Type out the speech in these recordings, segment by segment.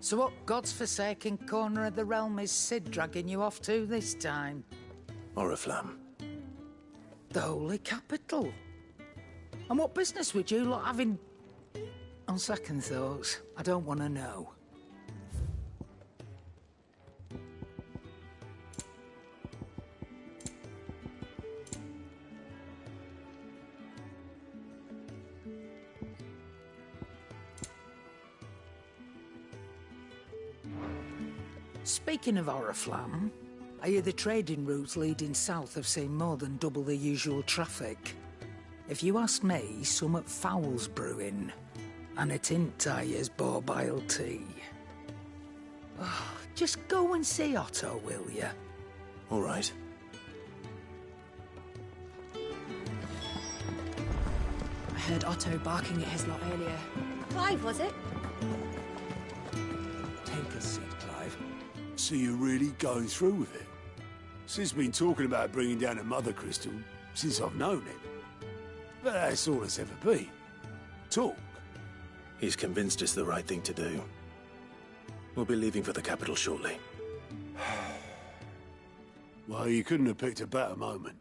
So what God's forsaken corner of the realm is Sid dragging you off to this time? Oriflamme. The Holy Capital. And what business would you lot have in... On second thoughts, I don't want to know. Speaking of Oriflamme, I hear the trading routes leading south have seen more than double the usual traffic. If you ask me, summat foul's brewing, and it ain't Tyre's borbile tea. Oh, just go and see Otto, will you? All right. I heard Otto barking at his lot earlier. Clive, was it? Take a seat, Clive. So you're really going through with it? Sid's been talking about bringing down a mother crystal since I've known him. But that's all it's ever been. Talk. He's convinced it's the right thing to do. We'll be leaving for the capital shortly. Well, you couldn't have picked a better moment.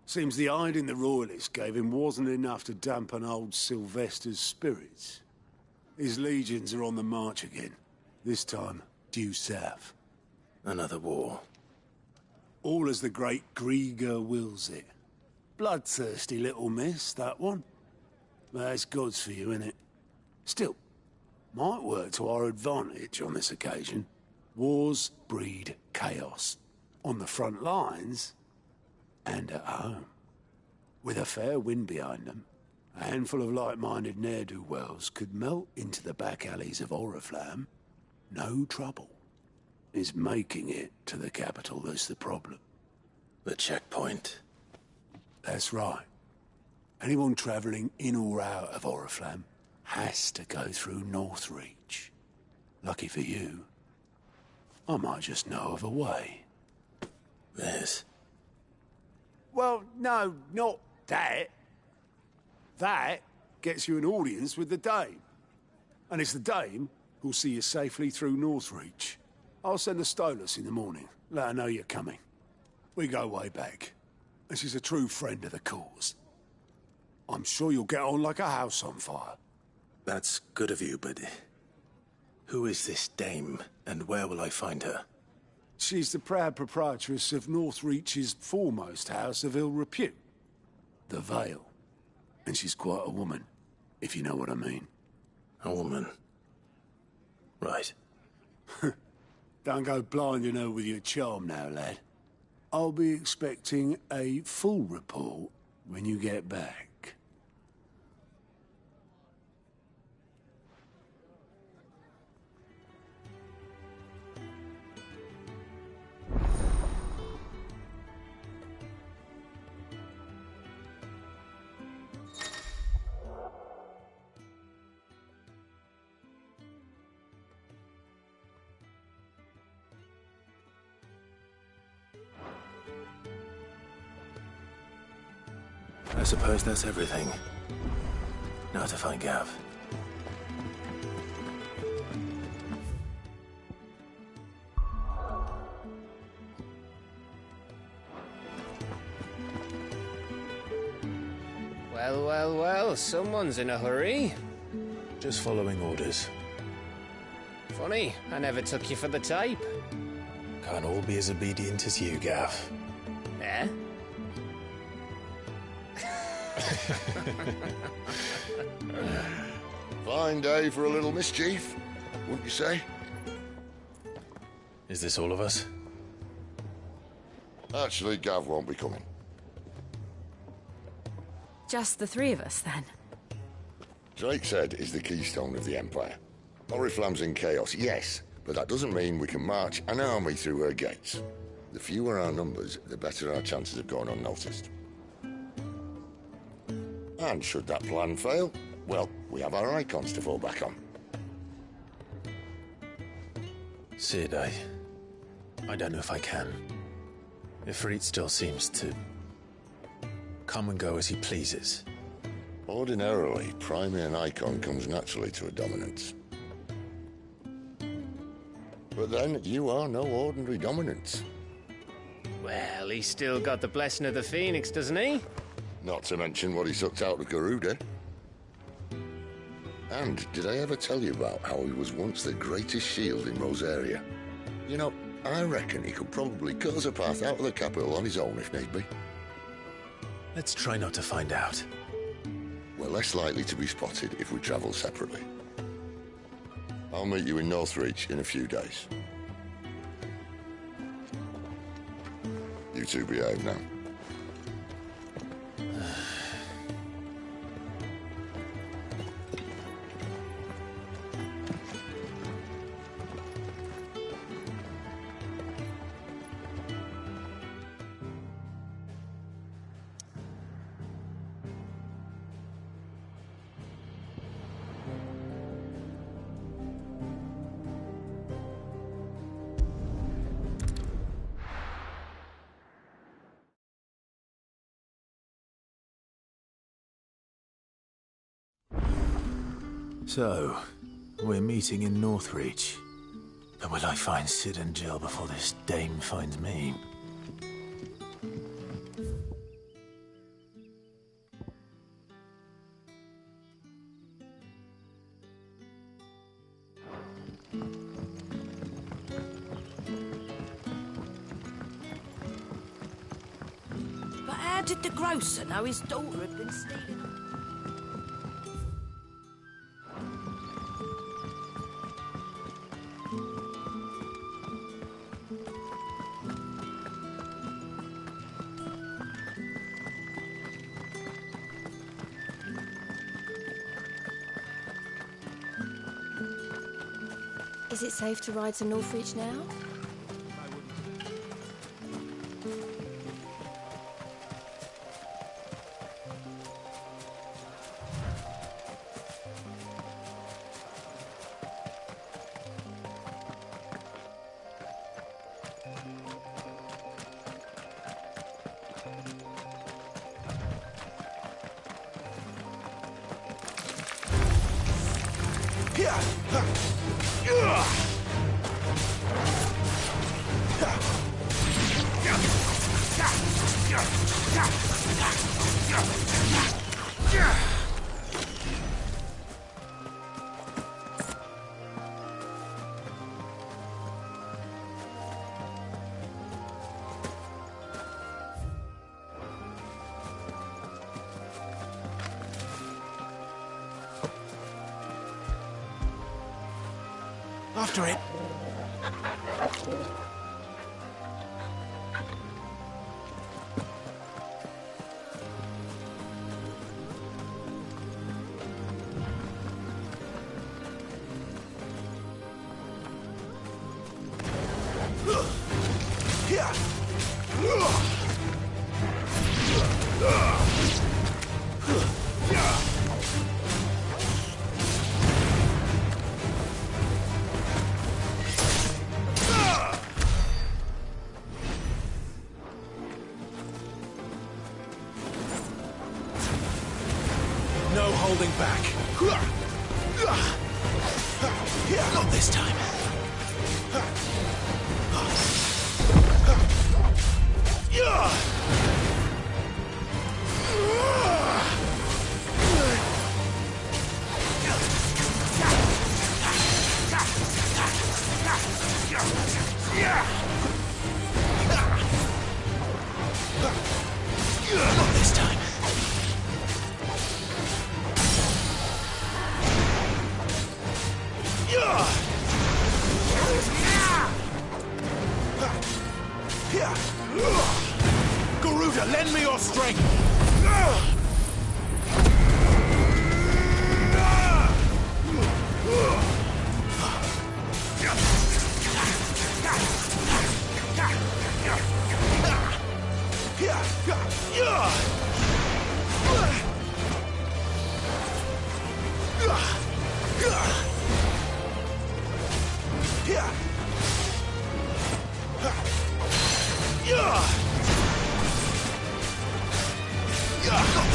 Seems the hiding the Royalists gave him wasn't enough to dampen old Sylvester's spirits. His legions are on the march again. This time, due south. Another war. All as the great Grieger wills it. Bloodthirsty little miss, that one. That's God's for you, innit? Still, might work to our advantage on this occasion. Wars breed chaos. On the front lines, and at home. With a fair wind behind them, a handful of like-minded ne'er-do-wells could melt into the back alleys of Oriflamme. No trouble. It's making it to the capital that's the problem. The checkpoint. That's right. Anyone travelling in or out of Oriflamme has to go through Northreach. Lucky for you, I might just know of a way. This. Well, no, not that. That gets you an audience with the Dame. And it's the Dame who'll see you safely through Northreach. I'll send the Stolas in the morning. Let her know you're coming. We go way back. And she's a true friend of the cause. I'm sure you'll get on like a house on fire. That's good of you, but... who is this dame, and where will I find her? She's the proud proprietress of Northreach's foremost house of ill repute. The Vale. And she's quite a woman, if you know what I mean. A woman. Right. Don't go blinding her with your charm now, lad. I'll be expecting a full report when you get back. I suppose that's everything. Now to find Gav. Well, well, well, someone's in a hurry. Just following orders. Funny, I never took you for the type. Can't all be as obedient as you, Gav. Eh? Fine day for a little mischief, wouldn't you say? Is this all of us? Actually, Gav won't be coming. Just the three of us, then? Drake's Head is the keystone of the Empire. Oriflamme's in chaos, yes, but that doesn't mean we can march an army through her gates. The fewer our numbers, the better our chances of going unnoticed. And should that plan fail, well, we have our icons to fall back on. Sid, I don't know if I can. Ifrit still seems to come and go as he pleases. Ordinarily, priming an icon comes naturally to a dominance. But then, you are no ordinary dominant. Well, he's still got the blessing of the Phoenix, doesn't he? Not to mention what he sucked out of Garuda. And did I ever tell you about how he was once the greatest shield in Rosaria? You know, I reckon he could probably cut us a path out of the capital on his own if need be. Let's try not to find out. We're less likely to be spotted if we travel separately. I'll meet you in Northreach in a few days. You two behave now. So, we're meeting in Northreach. But will I find Sid and Jill before this dame finds me? But how did the grocer know his daughter had been stealing? Is it safe to ride to Northreach now? After it. No holding back. Not this time. Not this time. Garuda, lend me your strength! Not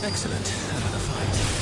Excellent. Another fight.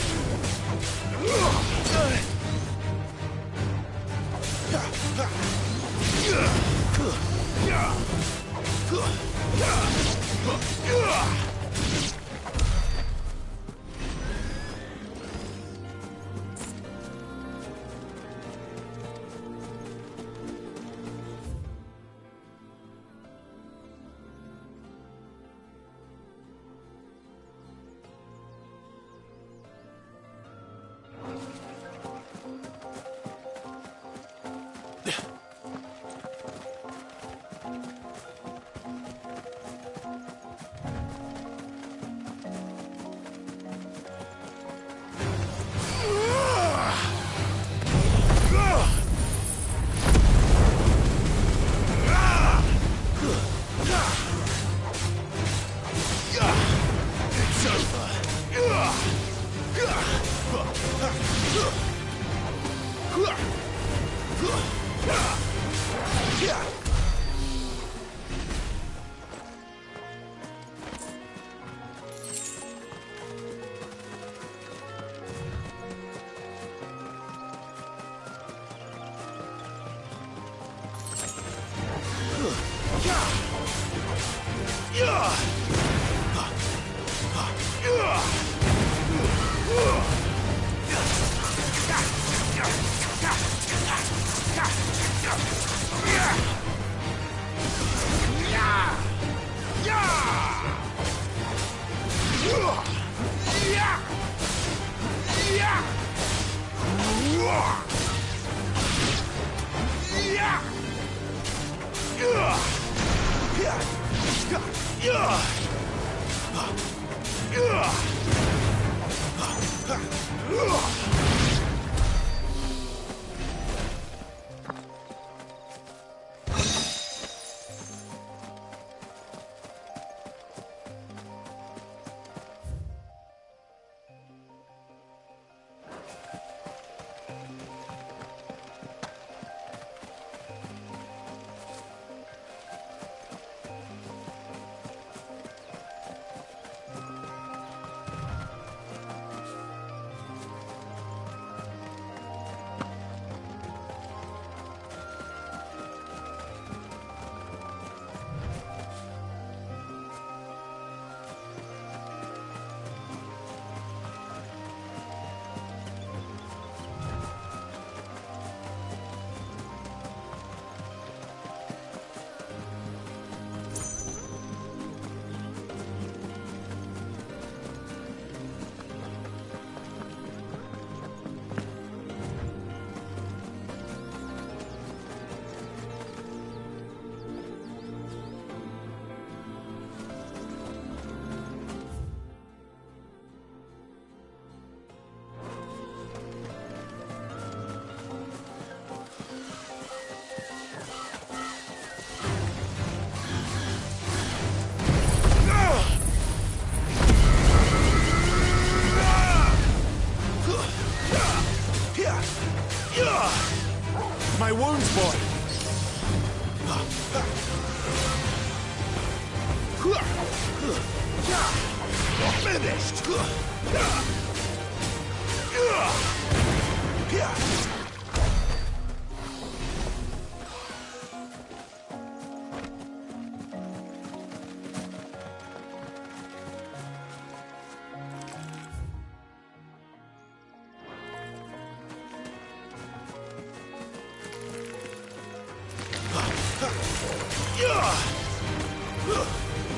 Finished!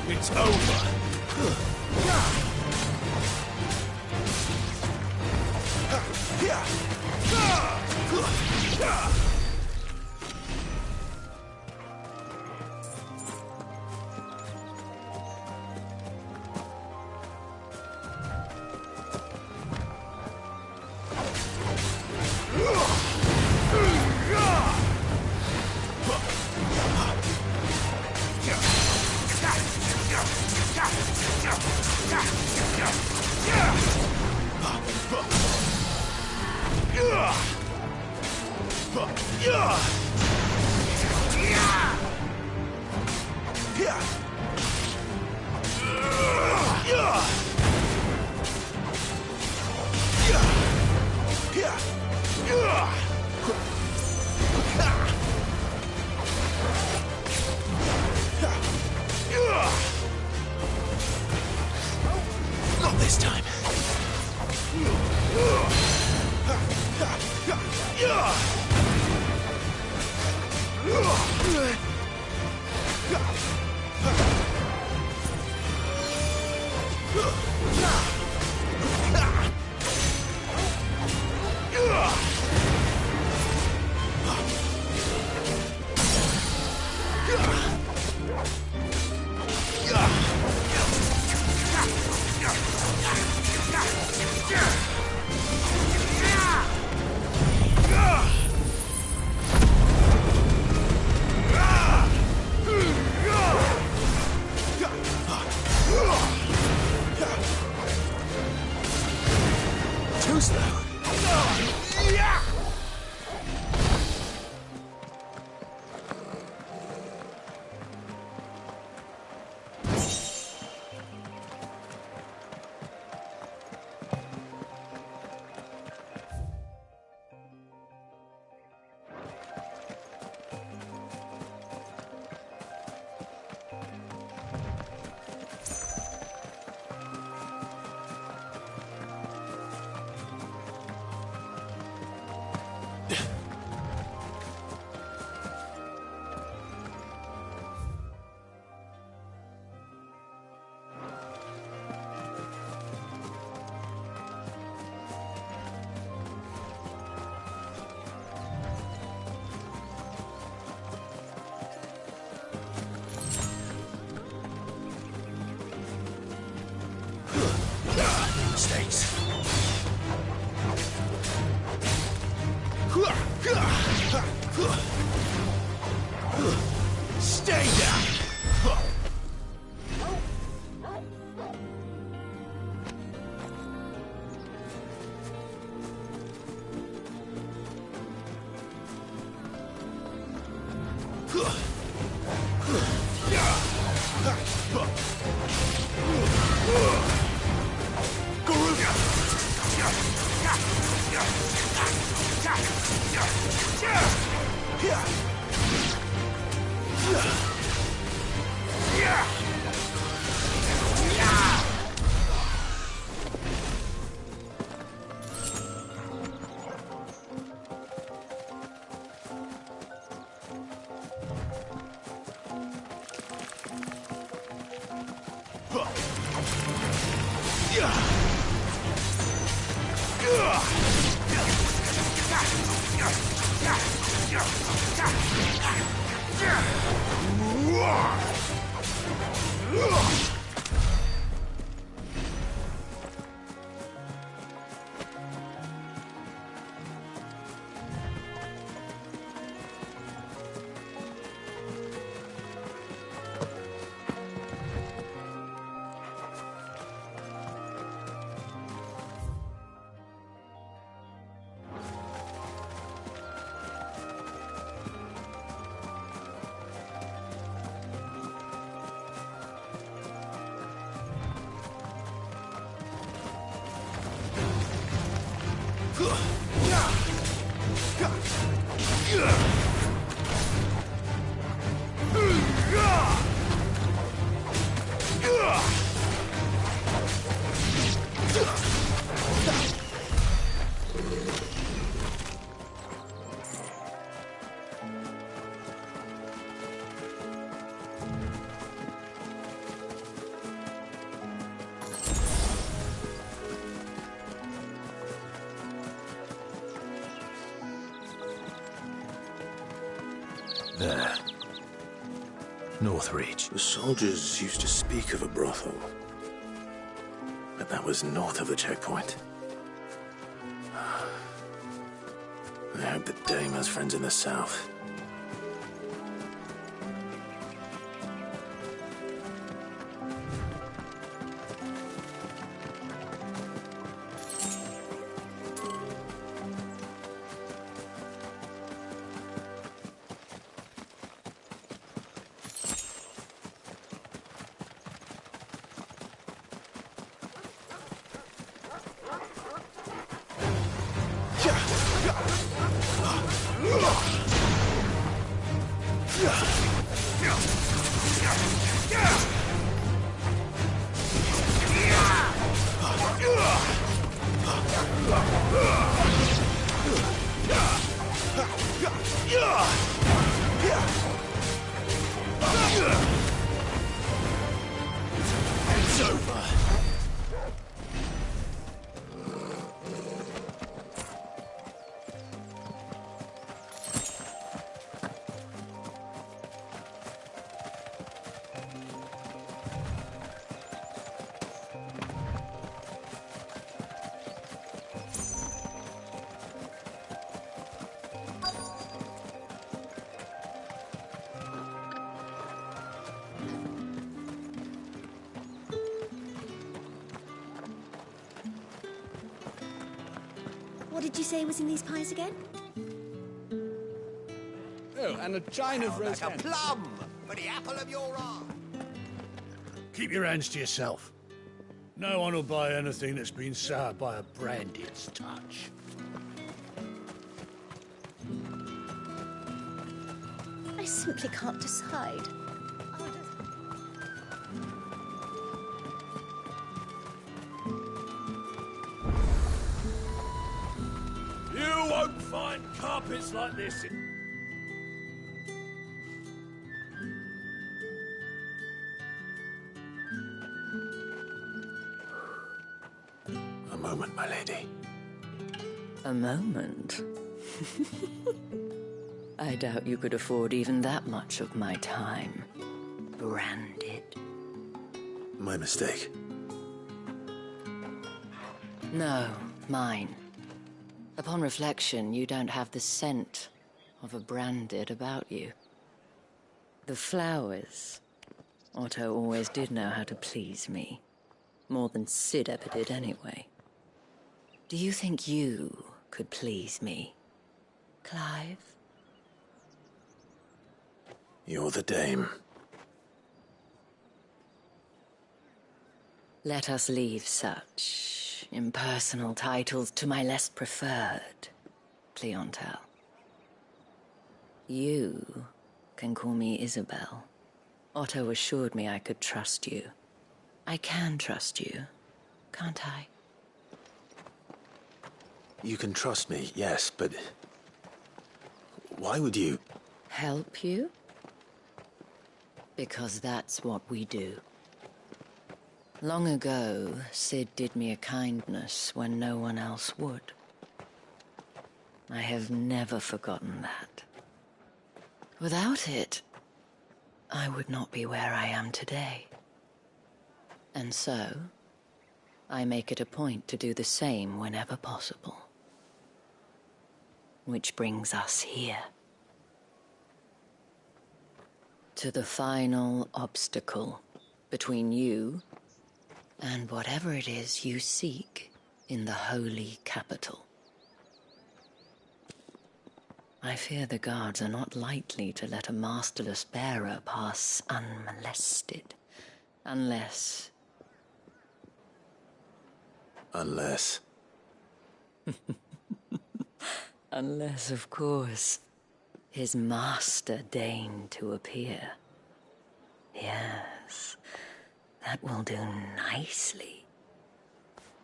It's over. Not this time. Too slow. Mistakes. Stay down. There. Northreach. The soldiers used to speak of a brothel. But that was north of the checkpoint. I hope the dame has friends in the south. It's over. What did you say was in these pies again? Oh, and a chine of roast Like a plum for the apple of your eye. Keep your hands to yourself. No one will buy anything that's been soured by a branded's touch. I simply can't decide. You won't find carpets like this in... A moment, my lady. A moment? I doubt you could afford even that much of my time. Branded. My mistake. No, mine. Upon reflection, you don't have the scent of a branded about you. The flowers. Otto always did know how to please me. More than Sid ever did anyway. Do you think you could please me, Clive? You're the dame. Let us leave such impersonal titles to my less preferred clientele. You can call me Isabel. Otto assured me I could trust you. I can trust you, can't I? You can trust me, yes, but... why would you... Help you? Because that's what we do. Long ago, Sid did me a kindness when no one else would. I have never forgotten that. Without it, I would not be where I am today. And so, I make it a point to do the same whenever possible. Which brings us here. To the final obstacle between you and whatever it is you seek in the holy capital. I fear the guards are not likely to let a masterless bearer pass unmolested, unless... Unless... Unless, of course, his master deigned to appear. Yes, that will do nicely.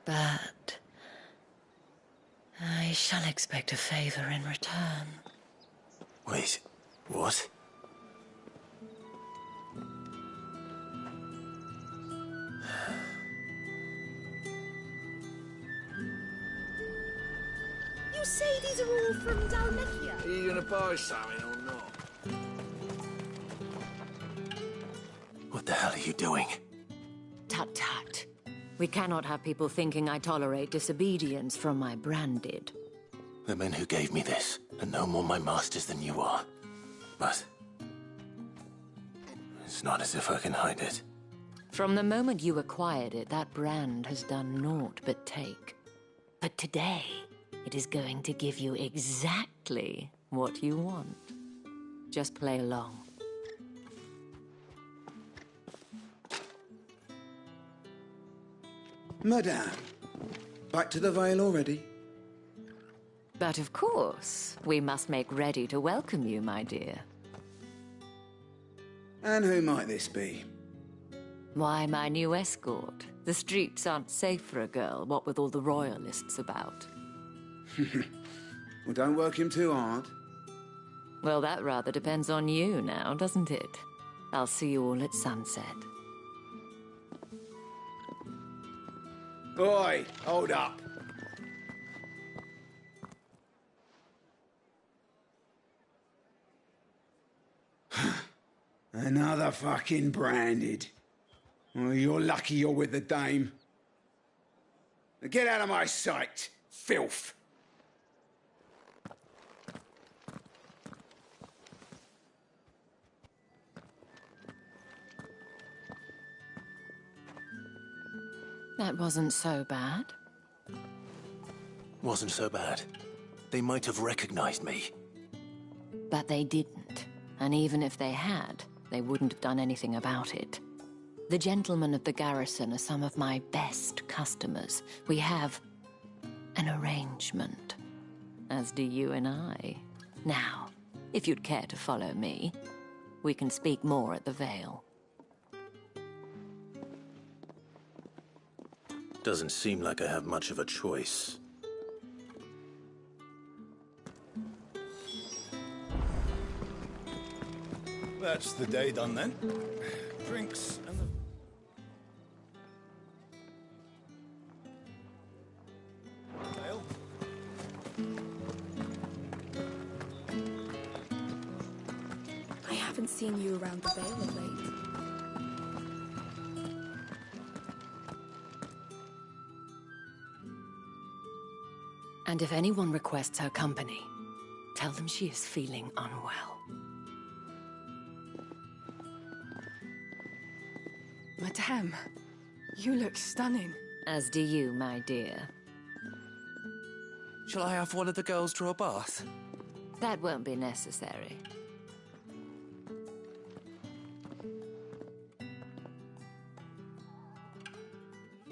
But I shall expect a favor in return. Wait, what? You say these are all from Dalmechia? Are you gonna buy something or not? hell are you doing? Tut tut. We cannot have people thinking I tolerate disobedience from my branded. The men who gave me this are no more my masters than you are. But it's not as if I can hide it. From the moment you acquired it, that brand has done naught but take. But today, it is going to give you exactly what you want. Just play along. Madame, back to the Vale already? But of course, we must make ready to welcome you, my dear. And who might this be? Why, my new escort. The streets aren't safe for a girl, what with all the royalists about. Well, don't work him too hard. Well, that rather depends on you now, doesn't it? I'll see you all at sunset. Oi, hold up. Another fucking branded. Well, you're lucky you're with the dame. Now get out of my sight, filth. That wasn't so bad. Wasn't so bad. They might have recognized me. But they didn't. And even if they had, they wouldn't have done anything about it. The gentlemen of the garrison are some of my best customers. We have an arrangement, as do you and I. Now, if you'd care to follow me, we can speak more at the Vale. Doesn't seem like I have much of a choice. That's the day done then. Drinks and the... Dale? I haven't seen you around the Vale of late. And if anyone requests her company, tell them she is feeling unwell. Madame, you look stunning. As do you, my dear. Shall I have one of the girls draw a bath? That won't be necessary.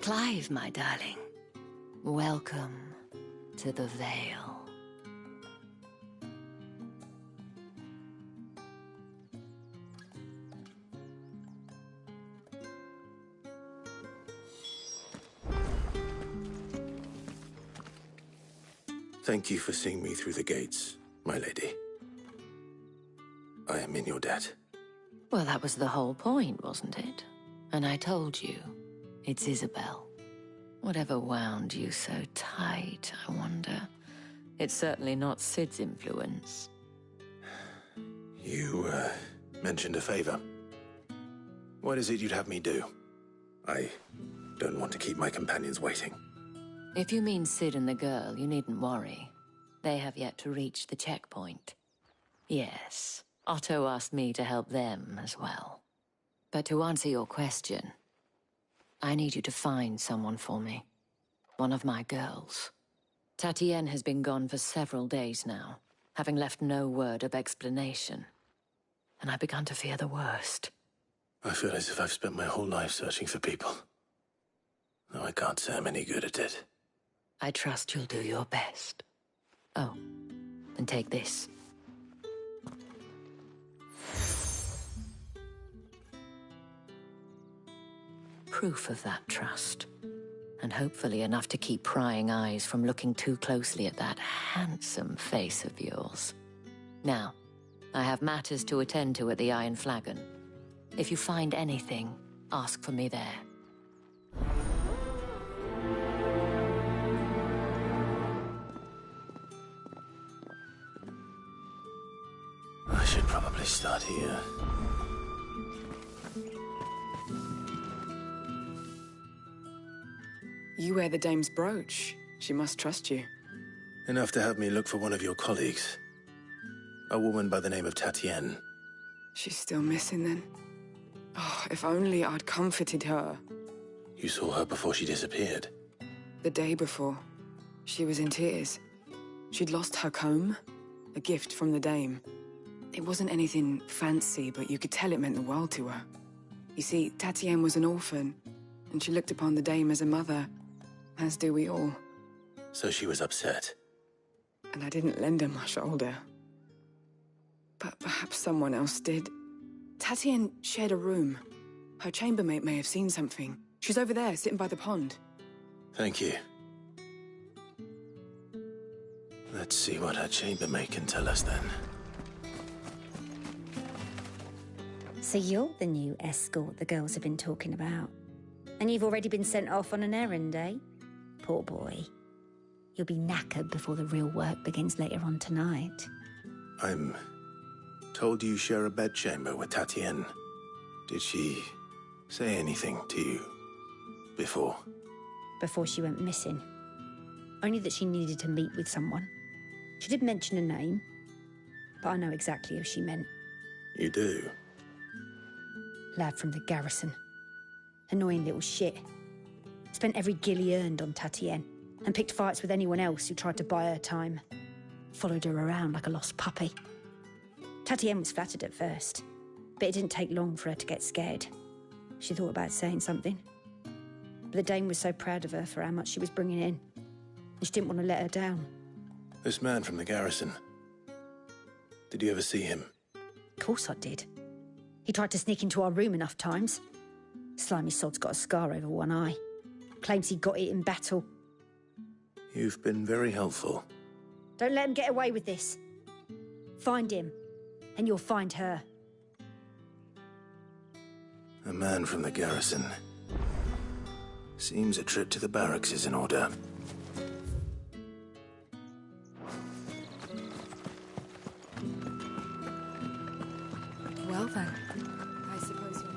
Clive, my darling. Welcome to the Vale. Thank you for seeing me through the gates, my lady. I am in your debt. Well, that was the whole point, wasn't it? And I told you, it's Isabel. Whatever wound you so tight, I wonder. It's certainly not Sid's influence. You, mentioned a favor. What is it you'd have me do? I don't want to keep my companions waiting. If you mean Sid and the girl, you needn't worry. They have yet to reach the checkpoint. Yes, Otto asked me to help them as well. But to answer your question, I need you to find someone for me. One of my girls. Tatienne has been gone for several days now, having left no word of explanation. And I've begun to fear the worst. I feel as if I've spent my whole life searching for people. Though I can't say I'm any good at it. I trust you'll do your best. Oh, and take this. Proof of that trust. And hopefully enough to keep prying eyes from looking too closely at that handsome face of yours. Now, I have matters to attend to at the Iron Flagon. If you find anything, ask for me there. I should probably start here. You wear the dame's brooch. She must trust you. Enough to have me look for one of your colleagues. A woman by the name of Tatienne. She's still missing then. Oh, if only I'd comforted her. You saw her before she disappeared? The day before. She was in tears. She'd lost her comb, a gift from the dame. It wasn't anything fancy, but you could tell it meant the world to her. You see, Tatienne was an orphan, and she looked upon the dame as a mother, as do we all. So she was upset. And I didn't lend her my shoulder. But perhaps someone else did. Tatienne shared a room. Her chambermaid may have seen something. She's over there, sitting by the pond. Thank you. Let's see what her chambermaid can tell us then. So you're the new escort the girls have been talking about. And you've already been sent off on an errand, eh? Poor boy. You'll be knackered before the real work begins later on tonight. I'm told you share a bedchamber with Tatienne. Did she say anything to you before? Before she went missing. Only that she needed to meet with someone. She did mention a name, but I know exactly who she meant. You do? Lad from the garrison. Annoying little shit. Spent every guil he earned on Tatienne, and picked fights with anyone else who tried to buy her time. Followed her around like a lost puppy. Tatienne was flattered at first, but it didn't take long for her to get scared. She thought about saying something. But the dame was so proud of her for how much she was bringing in, and she didn't want to let her down. This man from the garrison. Did you ever see him? Of course I did. He tried to sneak into our room enough times. Slimy sod's got a scar over one eye. Claims he got it in battle. You've been very helpful. Don't let him get away with this. Find him, and you'll find her. A man from the garrison. Seems a trip to the barracks is in order. Well then, I suppose you're...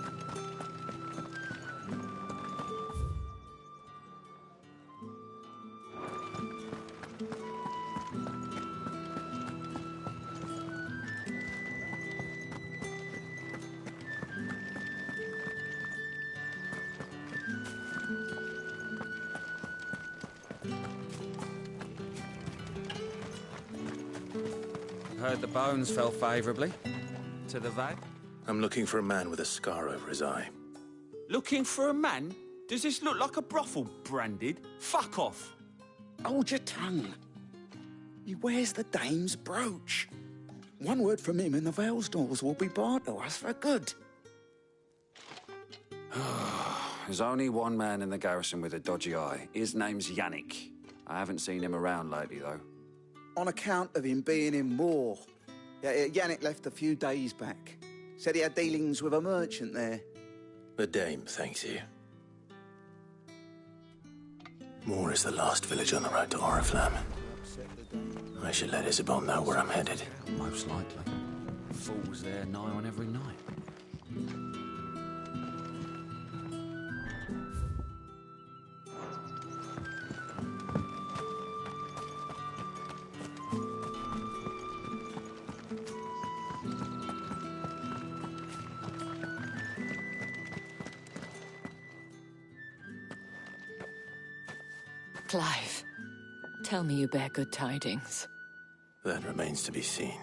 Heard the bones fell favourably to the vat. I'm looking for a man with a scar over his eye. Looking for a man? Does this look like a brothel, Branded? Fuck off! Hold your tongue. He wears the dame's brooch. One word from him and the Vale's doors will be barred to us for good. There's only one man in the garrison with a dodgy eye. His name's Yannick. I haven't seen him around lately, though. On account of him being in war. Yeah, Yannick left a few days back. Said he had dealings with a merchant there. The dame thanks you. Moor is the last village on the road to Oriflamme. I should let Isabel know where I'm headed. Most likely. Fools there nigh on every night. Clive, tell me you bear good tidings. That remains to be seen.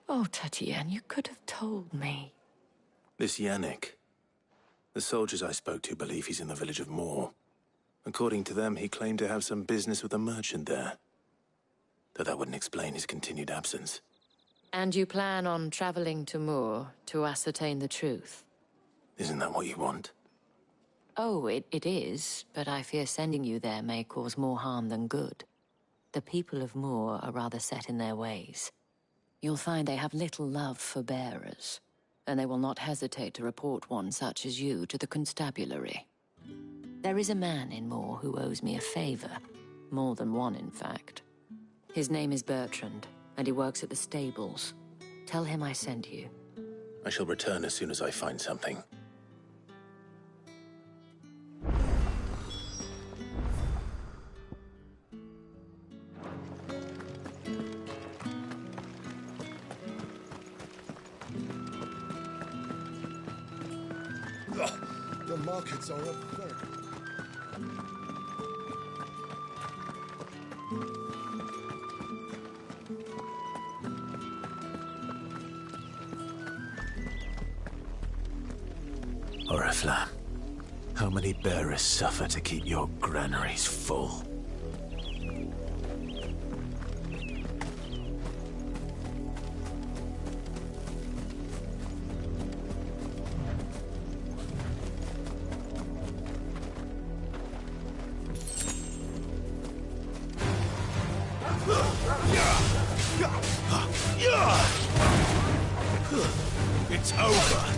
Oh, Tatienne, you could have told me. This Yannick. The soldiers I spoke to believe he's in the village of Moor. According to them, he claimed to have some business with a merchant there. Though that wouldn't explain his continued absence. And you plan on traveling to Moor to ascertain the truth? Isn't that what you want? Oh, it is, but I fear sending you there may cause more harm than good. The people of Moor are rather set in their ways. You'll find they have little love for bearers, and they will not hesitate to report one such as you to the constabulary. There is a man in Moor who owes me a favor. More than one, in fact. His name is Bertrand, and he works at the stables. Tell him I sent you. I shall return as soon as I find something. The markets are up there. Oriflamme, how many bearers suffer to keep your granaries full? It's over.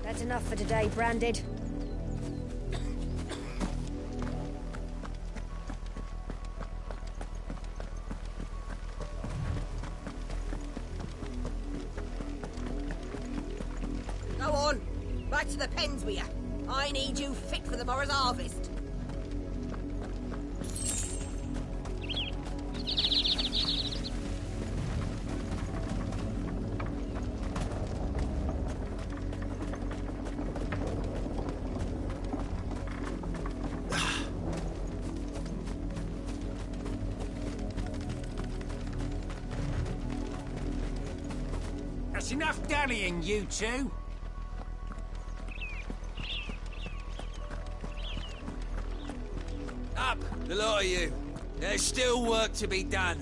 That's enough for today, Branded. Go on. Back to the pens with you. I need you fit for the morrow's harvest. That's enough dallying, you two. Up, the lot of you. There's still work to be done.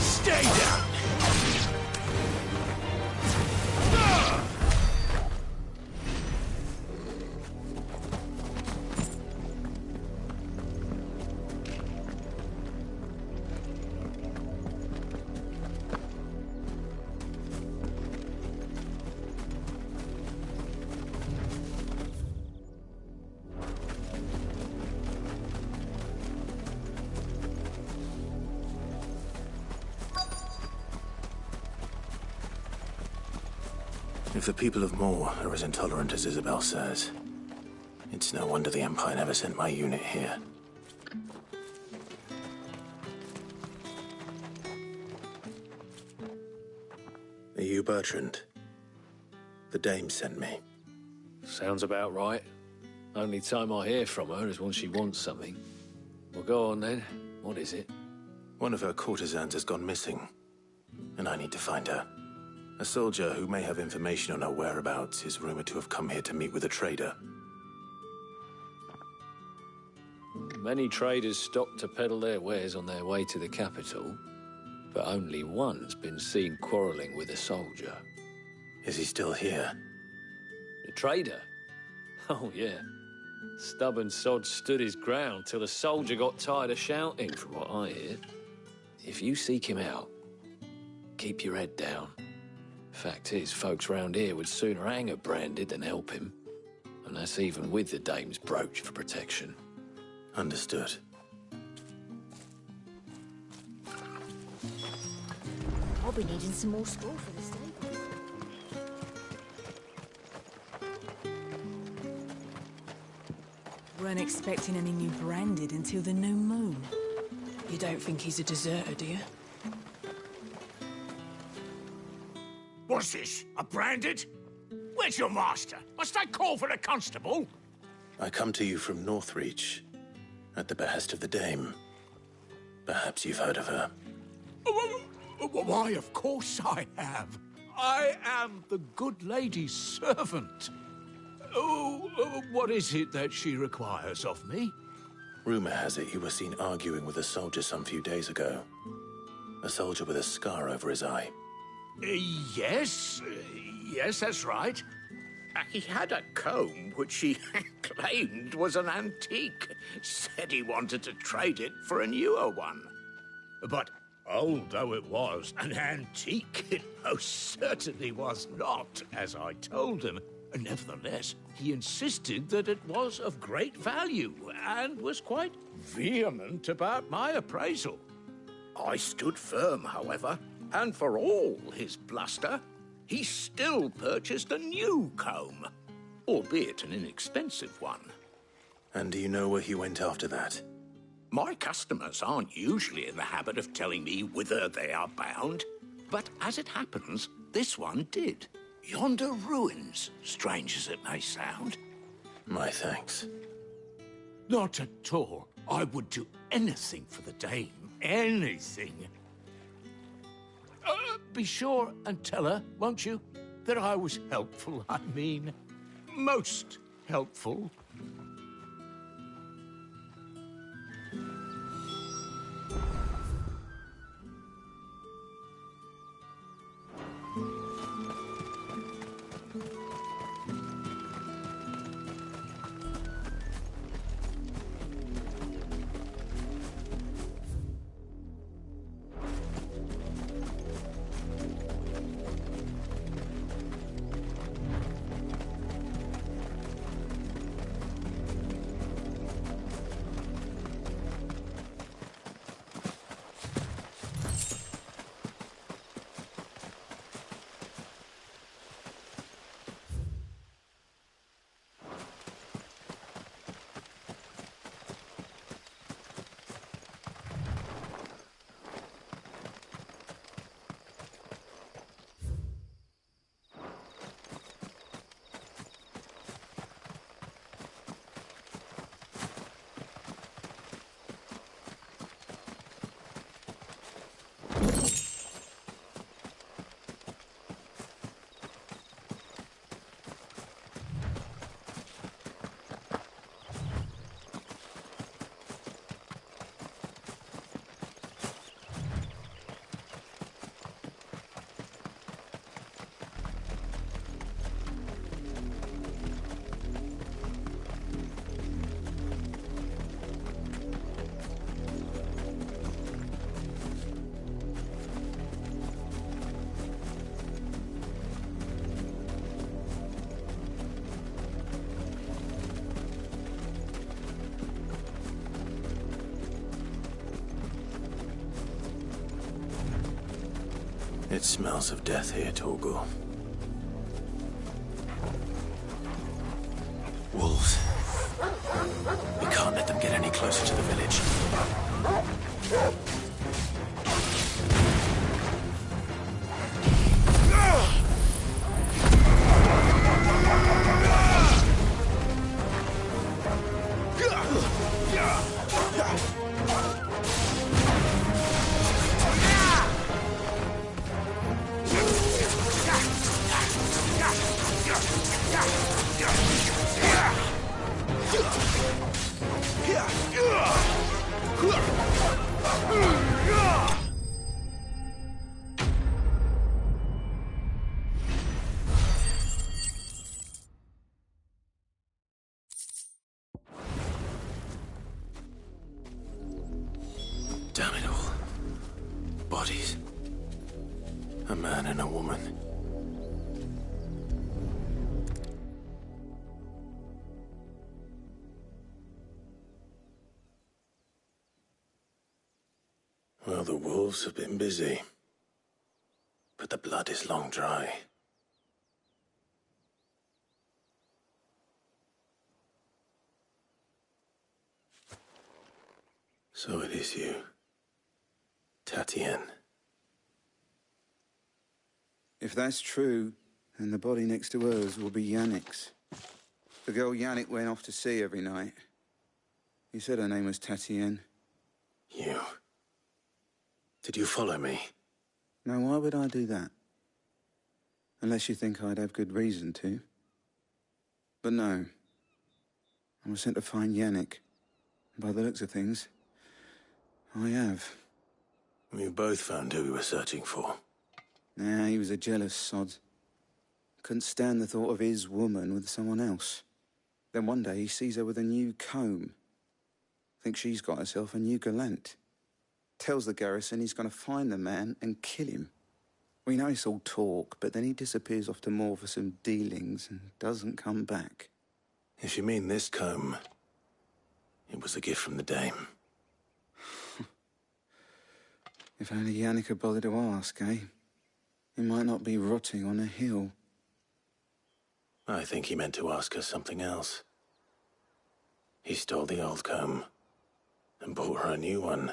Stay down! If the people of Moor are as intolerant as Isabel says, it's no wonder the Empire never sent my unit here. Are you Bertrand? The dame sent me. Sounds about right. Only time I hear from her is when she wants something. Well, go on then. What is it? One of her courtesans has gone missing, and I need to find her. A soldier who may have information on her whereabouts is rumored to have come here to meet with a trader. Many traders stop to peddle their wares on their way to the capital. but only one's been seen quarrelling with a soldier. Is he still here? The trader? Oh, yeah. Stubborn sod stood his ground till the soldier got tired of shouting, from what I hear. If you seek him out, keep your head down. Fact is, folks round here would sooner hang a Branded than help him. And that's even with the dame's brooch for protection. Understood. I'll be needing some more straw for the stable. Weren't expecting any new Branded until the new moon. You don't think he's a deserter, do you? What's this? A Branded? Where's your master? Must I call for a constable? I come to you from Northreach, at the behest of the dame. Perhaps you've heard of her. Why, of course I have. I am the good lady's servant. What is it that she requires of me? Rumor has it you were seen arguing with a soldier some few days ago. A soldier with a scar over his eye. Yes, that's right. He had a comb which he claimed was an antique. Said he wanted to trade it for a newer one. But old though it was, an antique it most certainly was not, as I told him. Nevertheless, he insisted that it was of great value and was quite vehement about my appraisal. I stood firm, however, and for all his bluster, he still purchased a new comb, albeit an inexpensive one. And do you know where he went after that? My customers aren't usually in the habit of telling me whither they are bound, but as it happens, this one did. Yonder ruins, strange as it may sound. My thanks. Not at all. I would do anything for the dame. Anything. Be sure and tell her, won't you, that I was helpful. I mean, most helpful. It smells of death here, Torgal. Wolves. We can't let them get any closer to the village. Yeah. bodies. A man and a woman. Well, the wolves have been busy. But the blood is long dry. So it is you, Tatienne. If that's true, then the body next to hers will be Yannick's. The girl Yannick went off to see every night. He said her name was Tatienne. You... Did you follow me? Now, why would I do that? Unless you think I'd have good reason to. But no. I was sent to find Yannick. By the looks of things, I have. We both found who we were searching for. Nah, he was a jealous sod. Couldn't stand the thought of his woman with someone else. Then one day he sees her with a new comb. Thinks she's got herself a new gallant. Tells the garrison he's going to find the man and kill him. We know it's all talk, but then he disappears off to Moor for some dealings and doesn't come back. If you mean this comb, it was a gift from the dame. If only Yannick had bothered to ask, eh? He might not be rotting on a hill. I think he meant to ask her something else. He stole the old comb and bought her a new one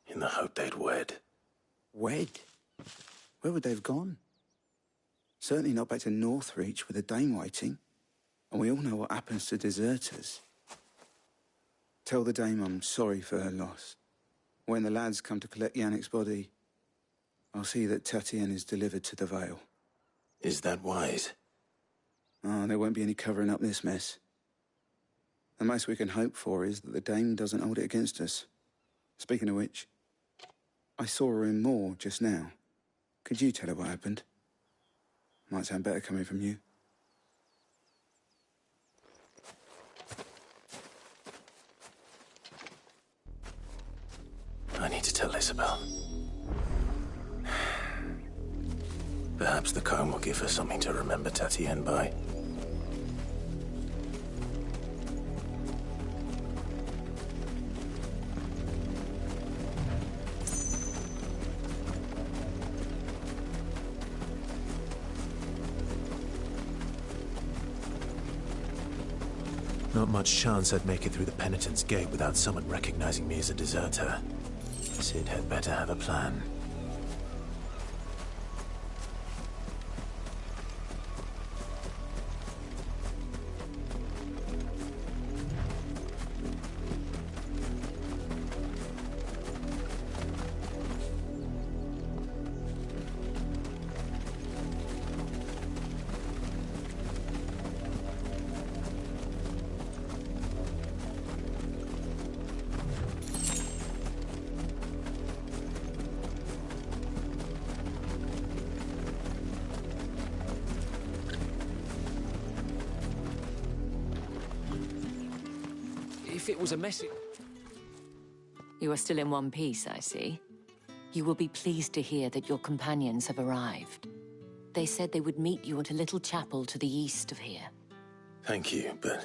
in the hope they'd wed. Wed? Where would they have gone? Certainly not back to Northreach with a dame waiting. And we all know what happens to deserters. Tell the dame I'm sorry for her loss. When the lads come to collect Yannick's body, I'll see that Tatienne is delivered to the Vale. Is that wise? Oh, there won't be any covering up this mess. The most we can hope for is that the dame doesn't hold it against us. Speaking of which, I saw her in Moor just now. Could you tell her what happened? Might sound better coming from you. I need to tell Isabel. Perhaps the comb will give her something to remember Tatienne by. Not much chance I'd make it through the Penitent's Gate without someone recognizing me as a deserter. Sid had better have a plan. If it was a message... You are still in one piece, I see. You will be pleased to hear that your companions have arrived. They said they would meet you at a little chapel to the east of here. Thank you, but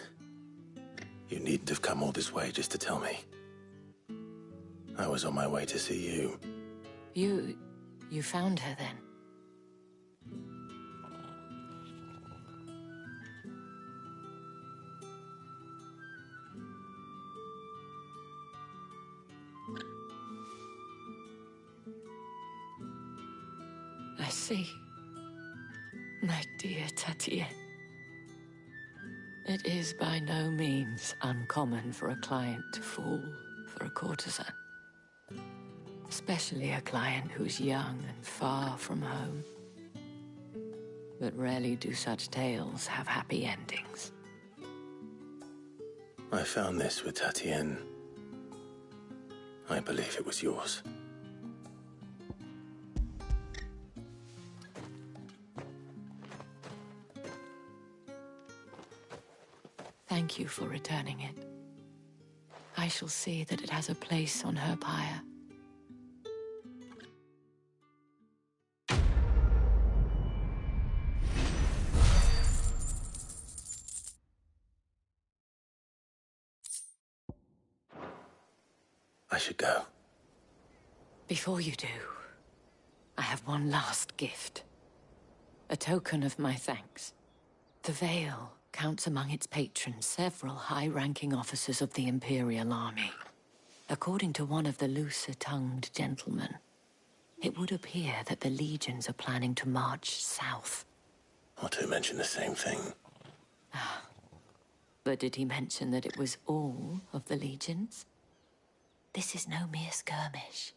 you needn't have come all this way just to tell me. I was on my way to see you. You found her then? I see. My dear Tatienne. It is by no means uncommon for a client to fall for a courtesan. Especially a client who's young and far from home. But rarely do such tales have happy endings. I found this with Tatienne. I believe it was yours. Thank you for returning it. I shall see that it has a place on her pyre. I should go. Before you do, I have one last gift. A token of my thanks. The Vale counts among its patrons several high-ranking officers of the Imperial Army. According to one of the looser-tongued gentlemen, it would appear that the legions are planning to march south. Or to mention the same thing. But did he mention that it was all of the legions? This is no mere skirmish.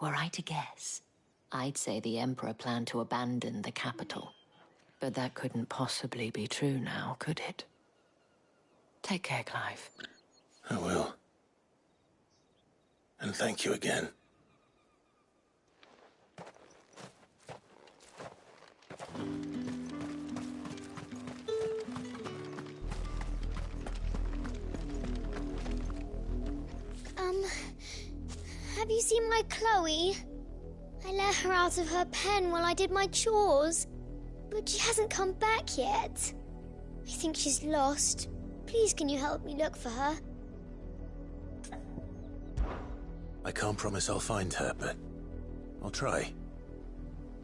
Were I to guess, I'd say the Emperor planned to abandon the capital. But that couldn't possibly be true now, could it? Take care, Clive. I will. And thank you again. Have you seen my Chloe? I let her out of her pen while I did my chores, but she hasn't come back yet. I think she's lost. Please, can you help me look for her? I can't promise I'll find her, but I'll try.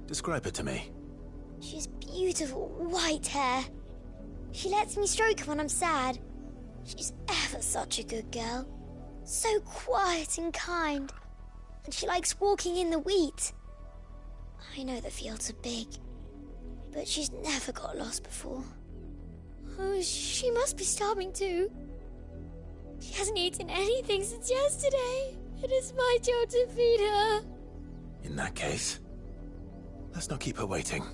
Describe her to me. She has beautiful white hair. She lets me stroke her when I'm sad. She's ever such a good girl. So quiet and kind. And she likes walking in the wheat. I know the fields are big, but she's never got lost before. Oh, she must be starving too. She hasn't eaten anything since yesterday. It is my job to feed her. In that case, let's not keep her waiting.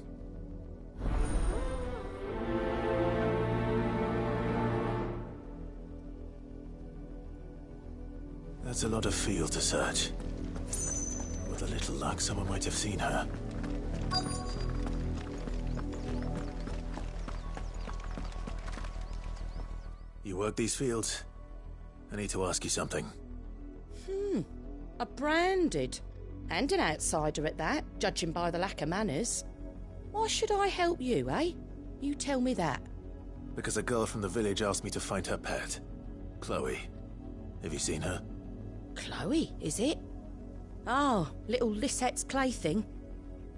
That's a lot of field to search. With a little luck, someone might have seen her. You work these fields? I need to ask you something. A branded. And an outsider at that, judging by the lack of manners. Why should I help you, eh? You tell me that. Because a girl from the village asked me to find her pet. Chloe. Have you seen her? Chloe, is it? Oh, little Lisette's plaything.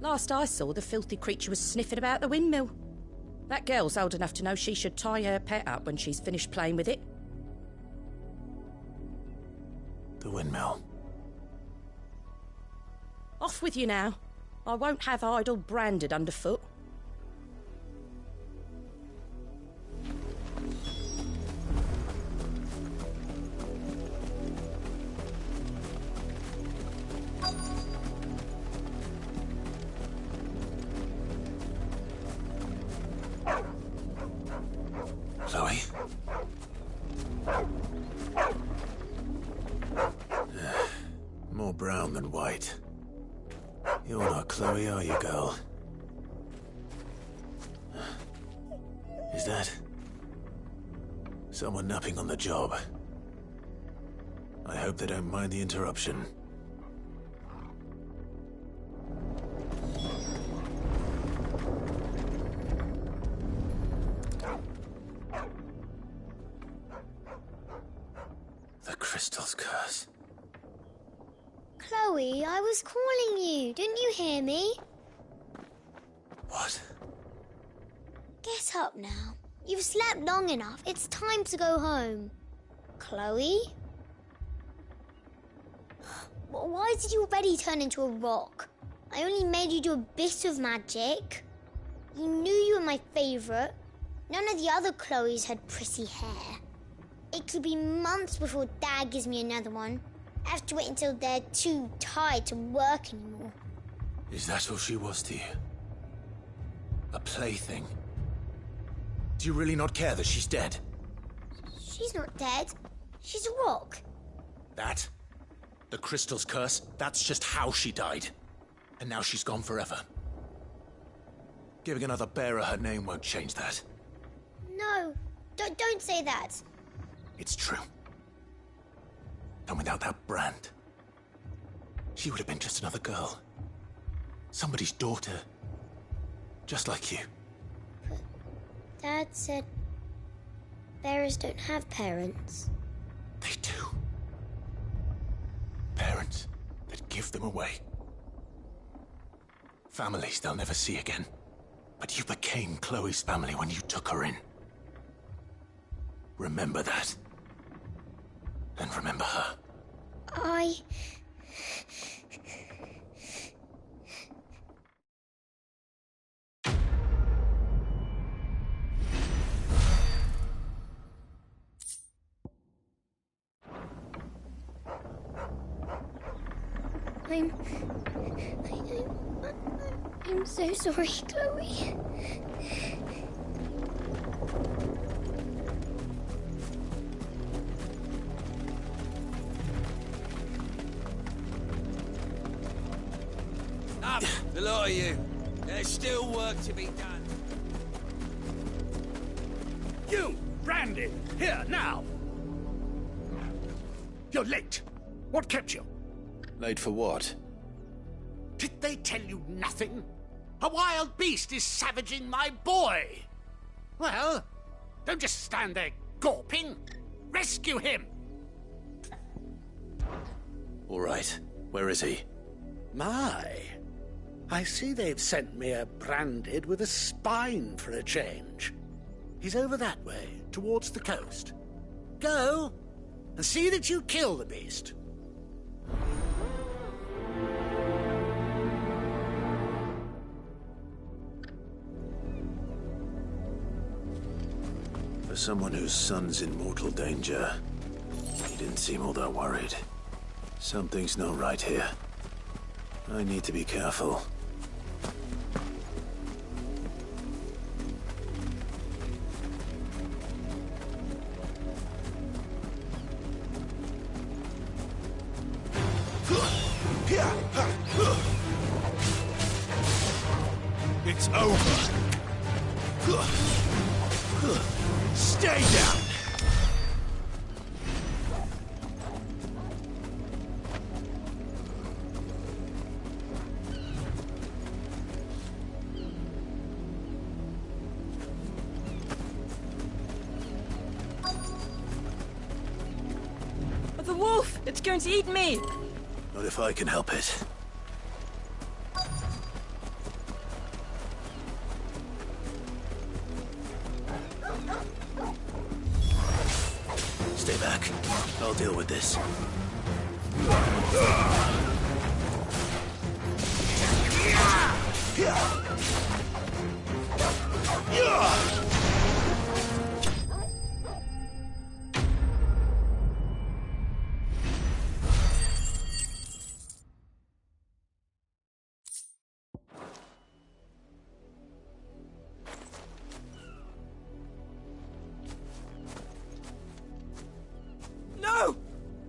Last I saw, the filthy creature was sniffing about the windmill. That girl's old enough to know she should tie her pet up when she's finished playing with it. The windmill. Off with you now. I won't have idle branded underfoot. Chloe? More brown than white. You're not Chloe, are you, girl? Is that someone napping on the job? I hope they don't mind the interruption. The crystal's curse. Chloe, I was calling you. Didn't you hear me? What? Get up now. You've slept long enough. It's time to go home. Chloe? Why did you already turn into a rock? I only made you do a bit of magic. You knew you were my favourite. None of the other Chloes had pretty hair. It could be months before Dad gives me another one. I have to wait until they're too tired to work anymore. Is that all she was to you? A plaything? Do you really not care that she's dead? She's not dead. She's a rock. That? The crystal's curse? That's just how she died. And now she's gone forever. Giving another bearer her name won't change that. No, don't say that. It's true. And without that brand, she would have been just another girl. Somebody's daughter. Just like you. But Dad said bearers don't have parents. They do. give them away. Families they'll never see again. But you became Chloe's family when you took her in. Remember that. And remember her. I'm so sorry, Chloe. Up, the lot of you. There's still work to be done. You, Brandon, here, now! You're late. What kept you? Late for what? Did they tell you nothing? A wild beast is savaging my boy! Well, don't just stand there gawping. Rescue him! All right. Where is he? My, I see they've sent me a branded with a spine for a change. He's over that way, towards the coast. Go, and see that you kill the beast. For someone whose son's in mortal danger, he didn't seem all that worried. Something's not right here. I need to be careful. It's over. Stay down. The wolf! It's going to eat me! Not if I can help it. Stay back. I'll deal with this. No!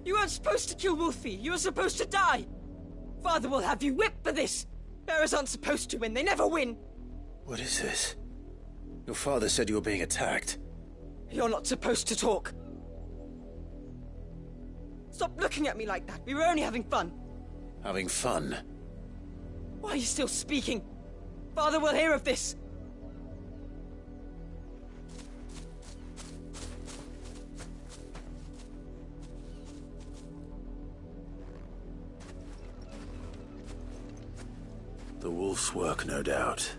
You weren't supposed to kill Wolfie. You were supposed to die. Father will have you whipped for this. Bearers aren't supposed to win. They never win. What is this? Your father said you were being attacked. You're not supposed to talk. Stop looking at me like that. We were only having fun. Having fun? Why are you still speaking? Father will hear of this. The wolf's work, no doubt.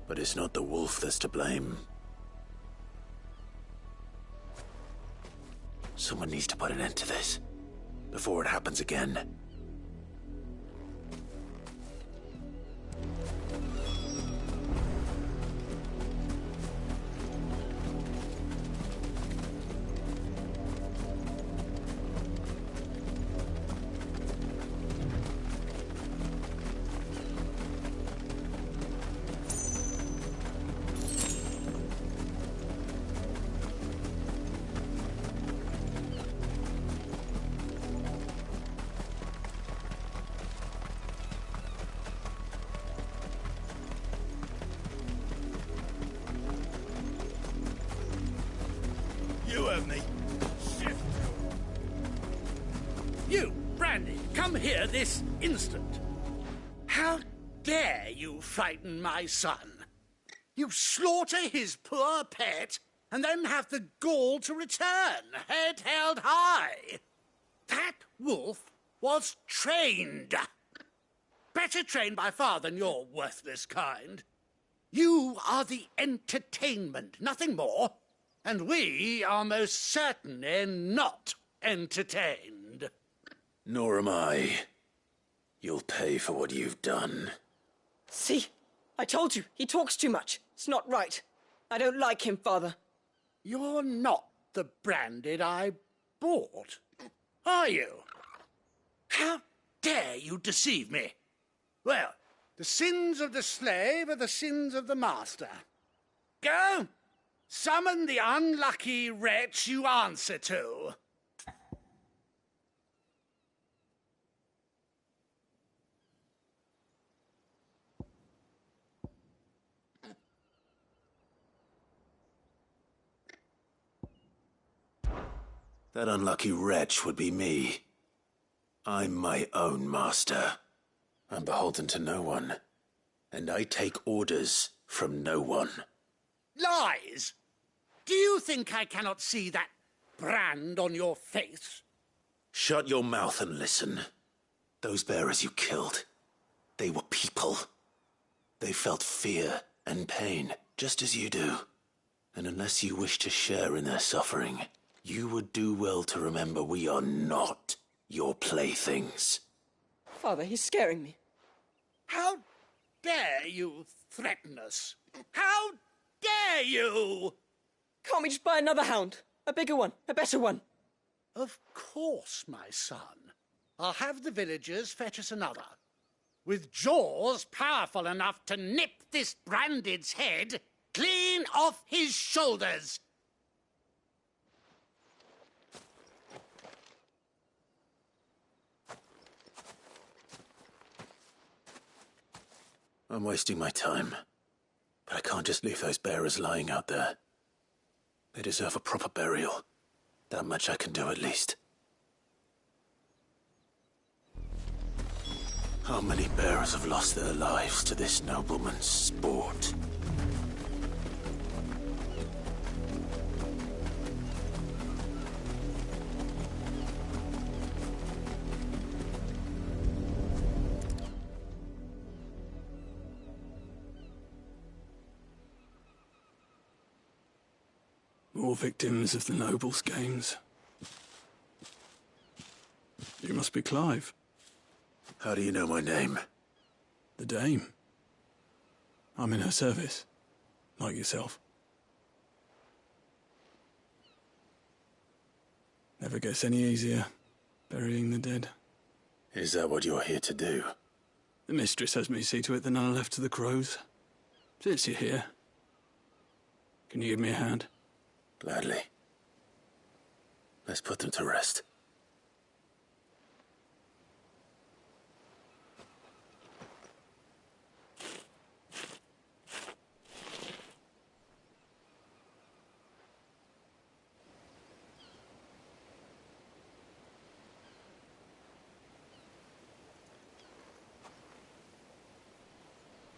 But it's not the wolf that's to blame. Someone needs to put an end to this, before it happens again. You have me. Shift. You, Brandy, come here this instant. How dare you frighten my son? You slaughter his poor pet and then have the gall to return, head held high. That wolf was trained. Better trained by far than your worthless kind. You are the entertainment, nothing more. And we are most certainly not entertained. Nor am I. You'll pay for what you've done. See? I told you, he talks too much. It's not right. I don't like him, Father. You're not the Branded I bought, are you? How dare you deceive me? Well, the sins of the slave are the sins of the master. Go, summon the unlucky wretch you answer to. That unlucky wretch would be me. I'm my own master. I'm beholden to no one. And I take orders from no one. Lies! Do you think I cannot see that brand on your face? Shut your mouth and listen. Those bearers you killed, they were people. They felt fear and pain, just as you do. And unless you wish to share in their suffering, you would do well to remember we are not your playthings. Father, he's scaring me. How dare you threaten us? How dare you? Can't we just buy another hound? A bigger one, a better one. Of course, my son. I'll have the villagers fetch us another. With jaws powerful enough to nip this Branded's head clean off his shoulders. I'm wasting my time. But I can't just leave those bearers lying out there. They deserve a proper burial. That much I can do at least. How many bearers have lost their lives to this nobleman's sport? More victims of the nobles' games. You must be Clive. How do you know my name? The Dame. I'm in her service, like yourself. Never gets any easier, burying the dead. Is that what you're here to do? The mistress has me see to it that none are left to the crows. Since you're here, can you give me a hand? Gladly. Let's put them to rest.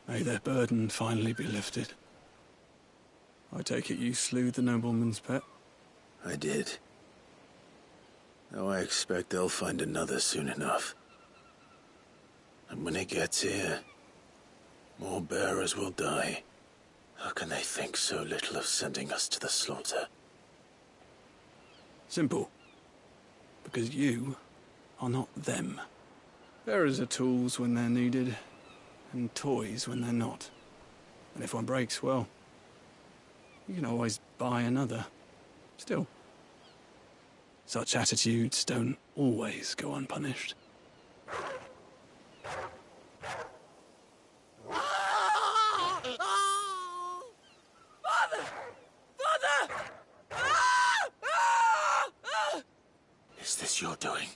May their burden finally be lifted. I take it you slew the nobleman's pet? I did. Though I expect they'll find another soon enough. And when it gets here, more bearers will die. How can they think so little of sending us to the slaughter? Simple. Because you are not them. Bearers are tools when they're needed, and toys when they're not. And if one breaks, well, you can always buy another. Still, such attitudes don't always go unpunished. Father! Father! Is this your doing?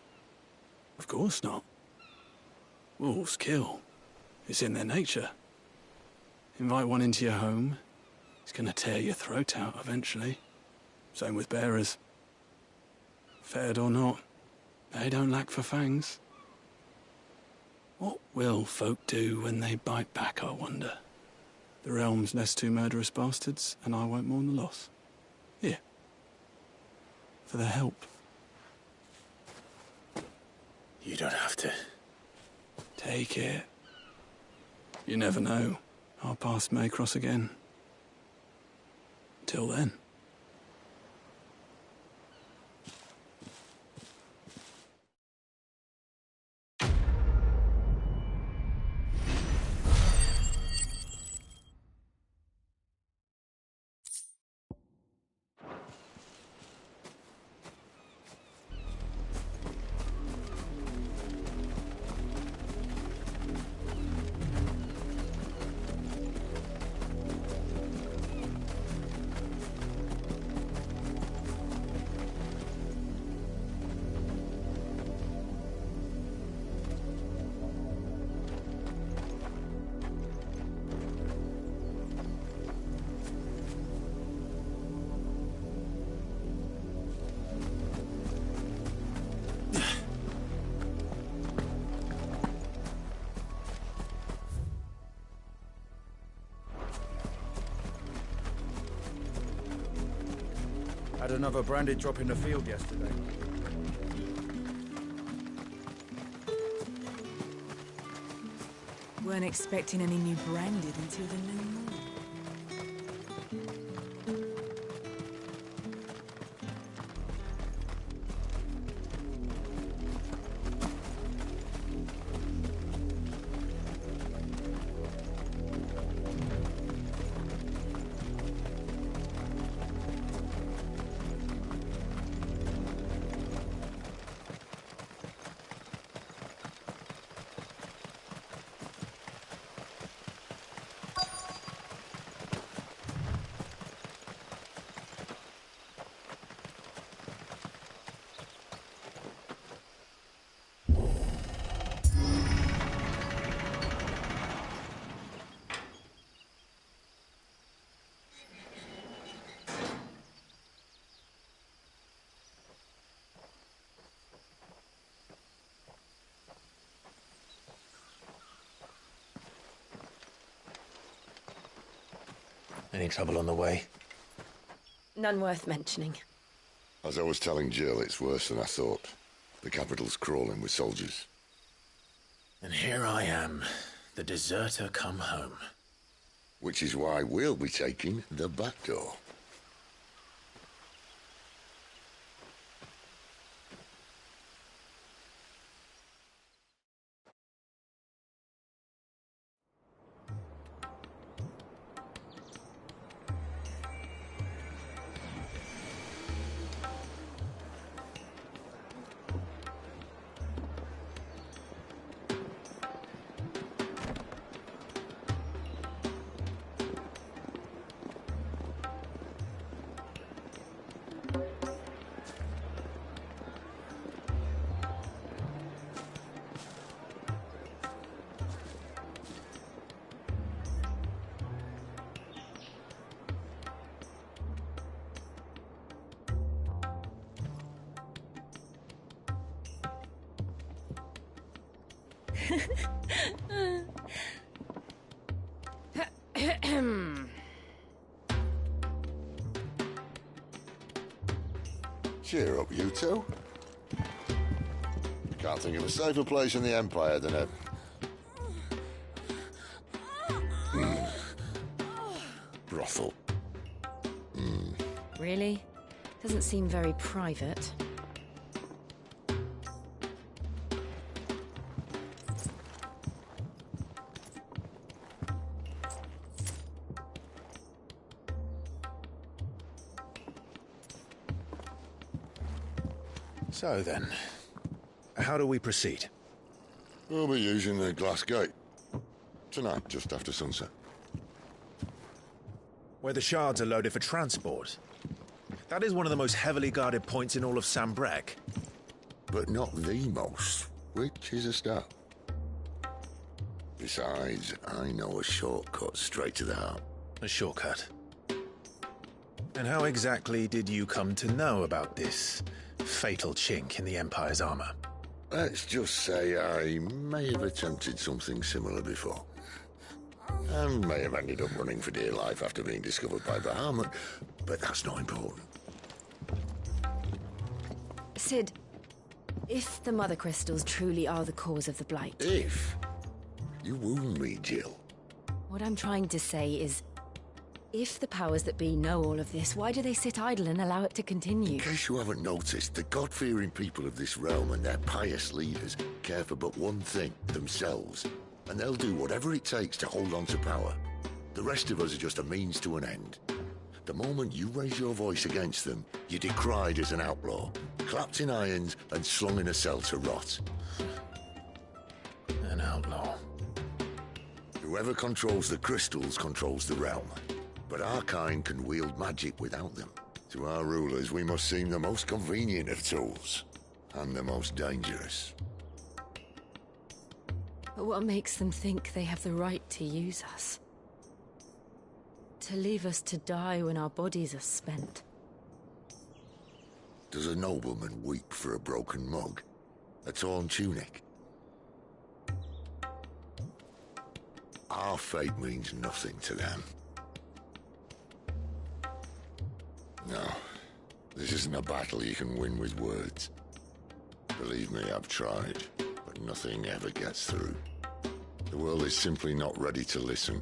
Of course not. Wolves kill. It's in their nature. Invite one into your home, he's gonna tear your throat out eventually. Same with bearers. Fed or not, they don't lack for fangs. What will folk do when they bite back, I wonder? The realm's less two murderous bastards, and I won't mourn the loss. Here. For their help. You don't have to. Take it. You never know. Our paths may cross again. Till then. Had another branded drop in the field yesterday. Weren't expecting any new branded until the new moon. Any trouble on the way? None worth mentioning. As I was telling Jill, it's worse than I thought. The capital's crawling with soldiers. And here I am, the deserter come home. Which is why we'll be taking the back door. Cheer up, you two. Can't think of a safer place in the Empire than a... brothel. Really? Doesn't seem very private. So then, how do we proceed? We'll be using the glass gate. Tonight, just after sunset. Where the shards are loaded for transport. That is one of the most heavily guarded points in all of Sambrec. But not the most, which is a start. Besides, I know a shortcut straight to the heart. A shortcut? And how exactly did you come to know about this fatal chink in the Empire's armor? Let's just say I may have attempted something similar before. And may have ended up running for dear life after being discovered by Bahamut, but that's not important. Sid, If the Mother Crystals truly are the cause of the Blight... If? You wound me, Jill. What I'm trying to say is, if the powers that be know all of this, why do they sit idle and allow it to continue? In case you haven't noticed, the God-fearing people of this realm and their pious leaders care for but one thing, themselves. And they'll do whatever it takes to hold on to power. The rest of us are just a means to an end. The moment you raise your voice against them, you're decried as an outlaw, clapped in irons and slung in a cell to rot. An outlaw. Whoever controls the crystals controls the realm. But our kind can wield magic without them. To our rulers, we must seem the most convenient of tools. And the most dangerous. But what makes them think they have the right to use us? To leave us to die when our bodies are spent? Does a nobleman weep for a broken mug? A torn tunic? Our fate means nothing to them. No, this isn't a battle you can win with words. Believe me, I've tried, but nothing ever gets through. The world is simply not ready to listen.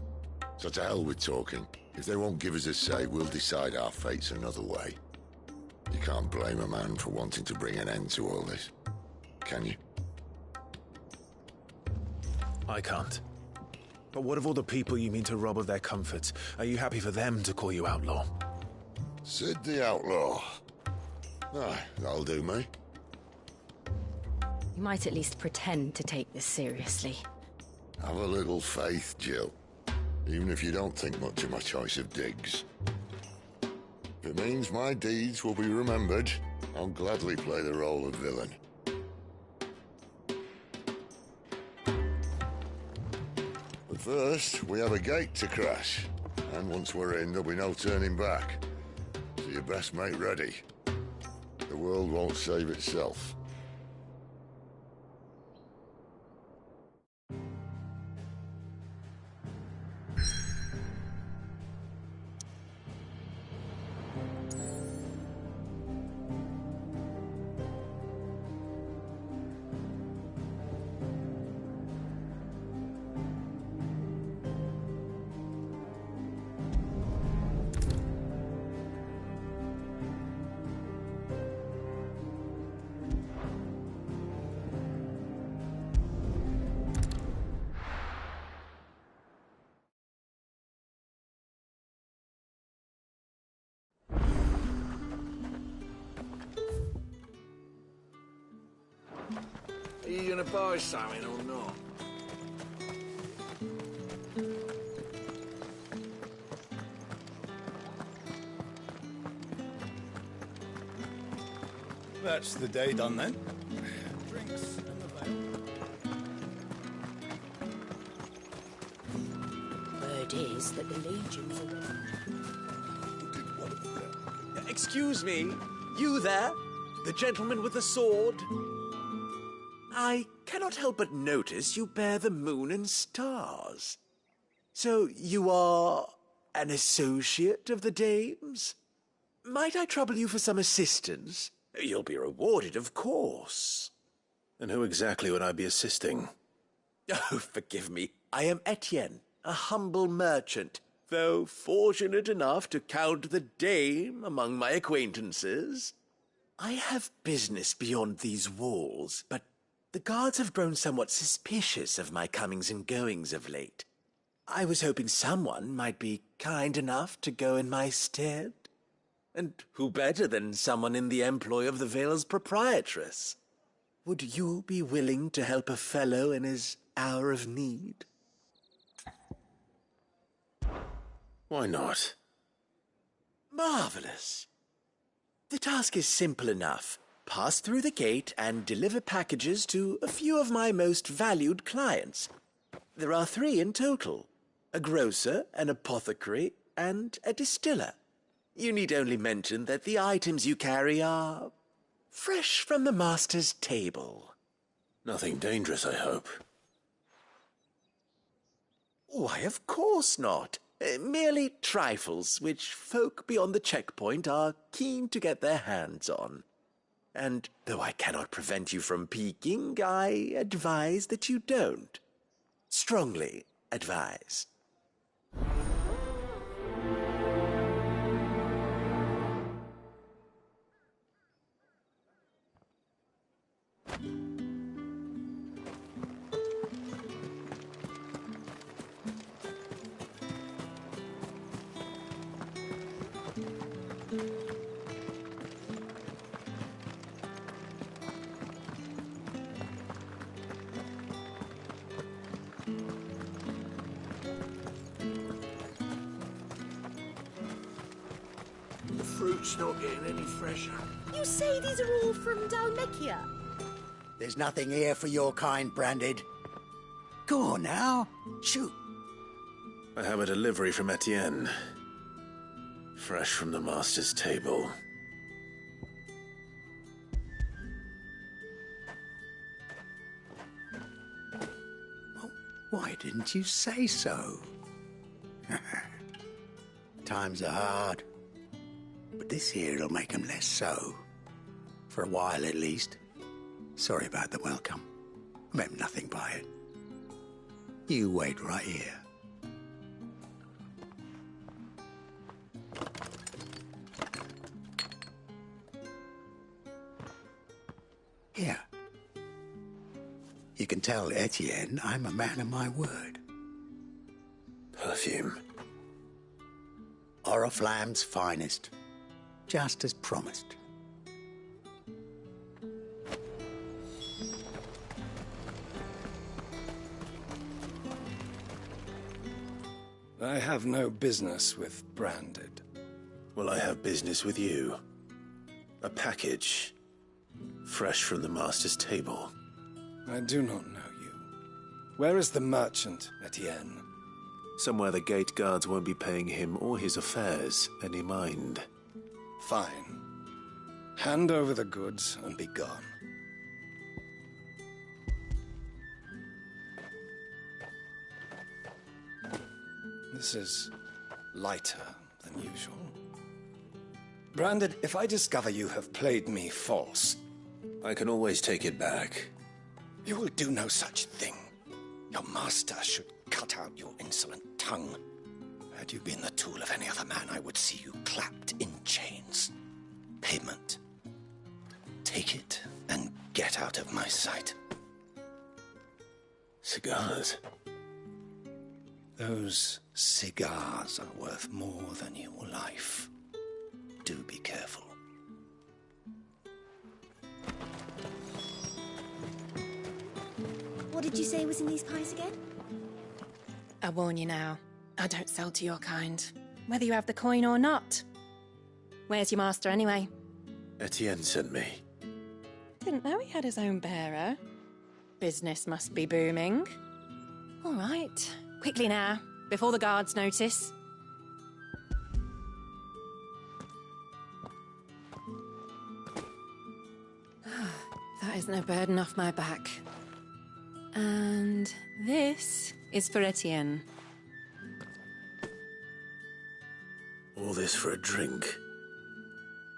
So to hell with talking. If they won't give us a say, we'll decide our fates another way. You can't blame a man for wanting to bring an end to all this, can you? I can't. But what of all the people you mean to rob of their comforts? Are you happy for them to call you outlaw? Sid the Outlaw. Aye, that'll do me. You might at least pretend to take this seriously. Have a little faith, Jill. Even if you don't think much of my choice of digs. If it means my deeds will be remembered, I'll gladly play the role of villain. But first, we have a gate to crash. And once we're in, there'll be no turning back. So you best make ready. The world won't save itself. Are you gonna buy something or not? That's the day done then. Drinks and the veil. Word is that the Legions are... Excuse me, you there? The gentleman with the sword? I cannot help but notice you bear the moon and stars. So you are an associate of the dame's? Might I trouble you for some assistance? You'll be rewarded, of course. And who exactly would I be assisting? Oh, forgive me. I am Etienne, a humble merchant, though fortunate enough to count the dame among my acquaintances. I have business beyond these walls, but the guards have grown somewhat suspicious of my comings and goings of late. I was hoping someone might be kind enough to go in my stead. And who better than someone in the employ of the Vale's proprietress? Would you be willing to help a fellow in his hour of need? Why not? Marvelous. The task is simple enough. Pass through the gate and deliver packages to a few of my most valued clients. There are 3 in total. A grocer, an apothecary, and a distiller. You need only mention that the items you carry are fresh from the master's table. Nothing dangerous, I hope. Why, of course not. Merely trifles which folk beyond the checkpoint are keen to get their hands on. And though I cannot prevent you from peeking, I advise that you don't. Strongly advise. The fruit's not getting any fresher. You say these are all from Dalmekia? There's nothing here for your kind, Branded. Go on now. Shoot. I have a delivery from Etienne. Fresh from the master's table. Why didn't you say so? Times are hard. But this here'll make 'em less so. For a while, at least. Sorry about the welcome. I meant nothing by it. You wait right here. Here. You can tell Etienne I'm a man of my word. Perfume. Oriflamme's finest. Just as promised. I have no business with Branded. Well, I have business with you. A package. Fresh from the master's table. I do not know you. Where is the merchant, Etienne? Somewhere the gate guards won't be paying him or his affairs any mind. Fine. Hand over the goods and be gone. This is lighter than usual. Branded, if I discover you have played me false... I can always take it back. You will do no such thing. Your master should cut out your insolent tongue. Had you been the tool of any other man, I would see you clapped in chains. Payment. Take it and get out of my sight. Cigars? Those cigars are worth more than your life. Do be careful. What did you say was in these pies again? I warn you now, I don't sell to your kind, whether you have the coin or not. Where's your master, anyway? Etienne sent me. Didn't know he had his own bearer. Business must be booming. All right, quickly now, before the guards notice. That is no burden off my back. And this is for Etienne. All this for a drink?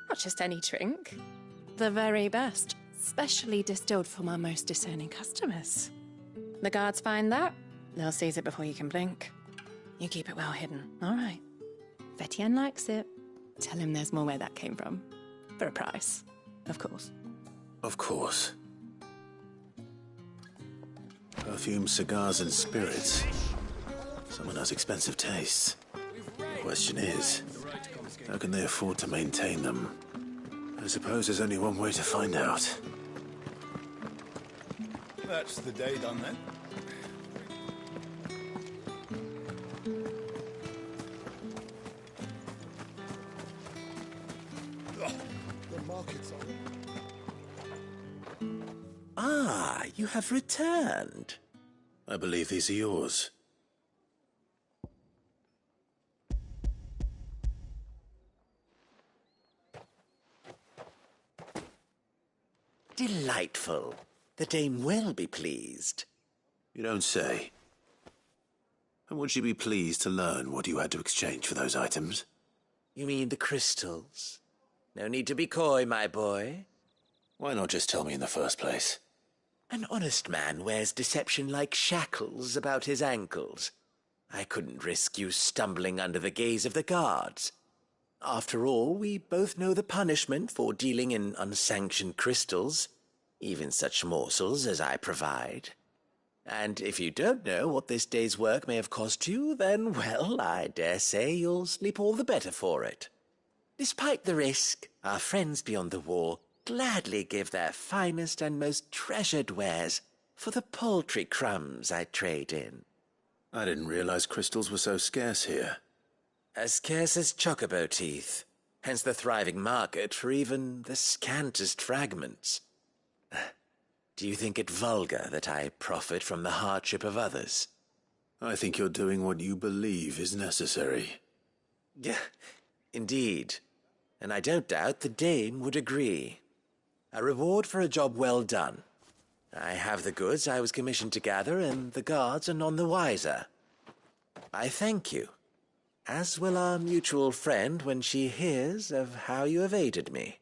Not just any drink. The very best. Specially distilled for my most discerning customers. The guards find that, they'll seize it before you can blink. You keep it well hidden, all right? If Etienne likes it, tell him there's more where that came from. For a price, of course. Of course. Perfume, cigars, and spirits. Someone has expensive tastes. The question is, how can they afford to maintain them? I suppose there's only one way to find out. That's the day done then. The market's on. Ah, you have returned. I believe these are yours. Delightful. The dame will be pleased. You don't say. And would she be pleased to learn what you had to exchange for those items? You mean the crystals? No need to be coy, my boy. Why not just tell me in the first place? An honest man wears deception like shackles about his ankles. I couldn't risk you stumbling under the gaze of the guards. After all, we both know the punishment for dealing in unsanctioned crystals, even such morsels as I provide. And if you don't know what this day's work may have cost you, then, well, I dare say you'll sleep all the better for it. Despite the risk, our friends beyond the wall gladly give their finest and most treasured wares for the paltry crumbs I trade in. I didn't realize crystals were so scarce here. As scarce as chocobo teeth, hence the thriving market for even the scantest fragments. Do you think it vulgar that I profit from the hardship of others? I think you're doing what you believe is necessary. Yeah, indeed. And I don't doubt the dame would agree. A reward for a job well done. I have the goods I was commissioned to gather, and the guards are none the wiser. I thank you, as will our mutual friend when she hears of how you have aided me.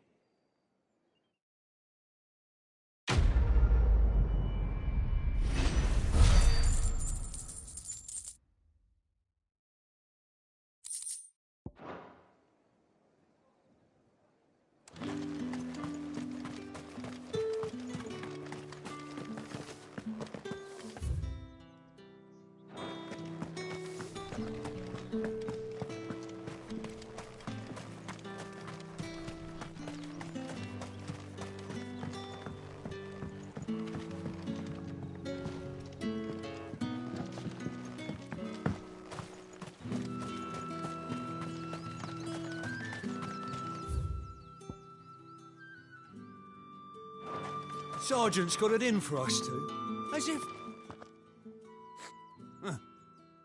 Sergeant's got it in for us two. As if...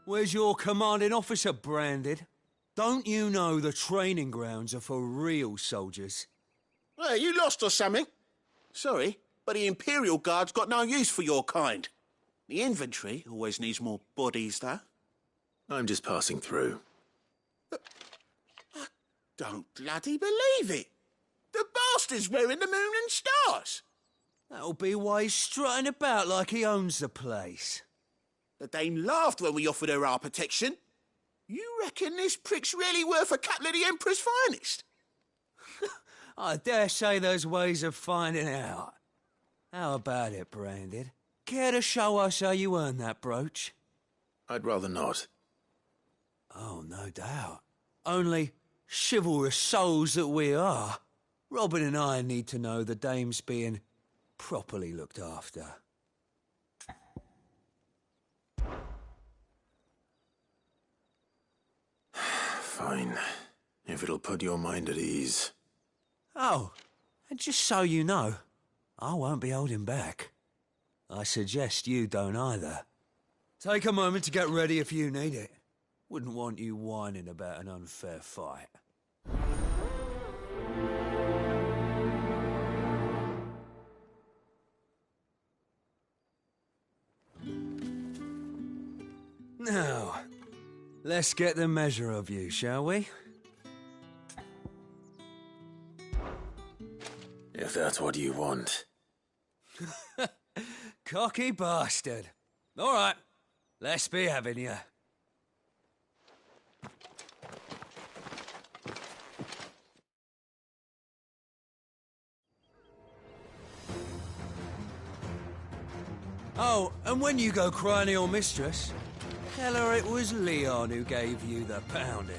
Where's your commanding officer, Branded? Don't you know the training grounds are for real soldiers? Hey, you lost or something? Sorry, but the Imperial Guard's got no use for your kind. The infantry always needs more bodies, though. I'm just passing through. I don't bloody believe it. The bastard's wearing the moon and stars. That'll be why he's strutting about like he owns the place. The dame laughed when we offered her our protection. You reckon this prick's really worth a couple of the Emperor's finest? I dare say there's ways of finding out. How about it, Branded? Care to show us how you earned that brooch? I'd rather not. Oh, no doubt. Only chivalrous souls that we are, Robin and I need to know the dame's being properly looked after. Fine. If it'll put your mind at ease. Oh, and just so you know, I won't be holding back. I suggest you don't either. Take a moment to get ready if you need it. Wouldn't want you whining about an unfair fight. Now, let's get the measure of you, shall we? If that's what you want. Cocky bastard. All right, let's be having you. Oh, and when you go crying to your mistress, tell her it was Leon who gave you the pounding.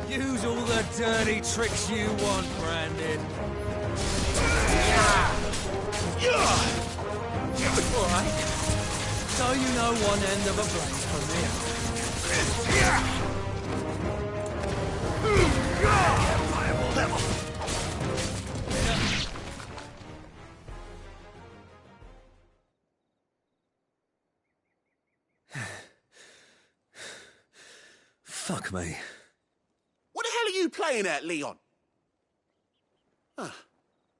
Use all the dirty tricks you want, Brandon. All right. So you know one end of a blade from the other. Level. Fuck me. What the hell are you playing at, Leon?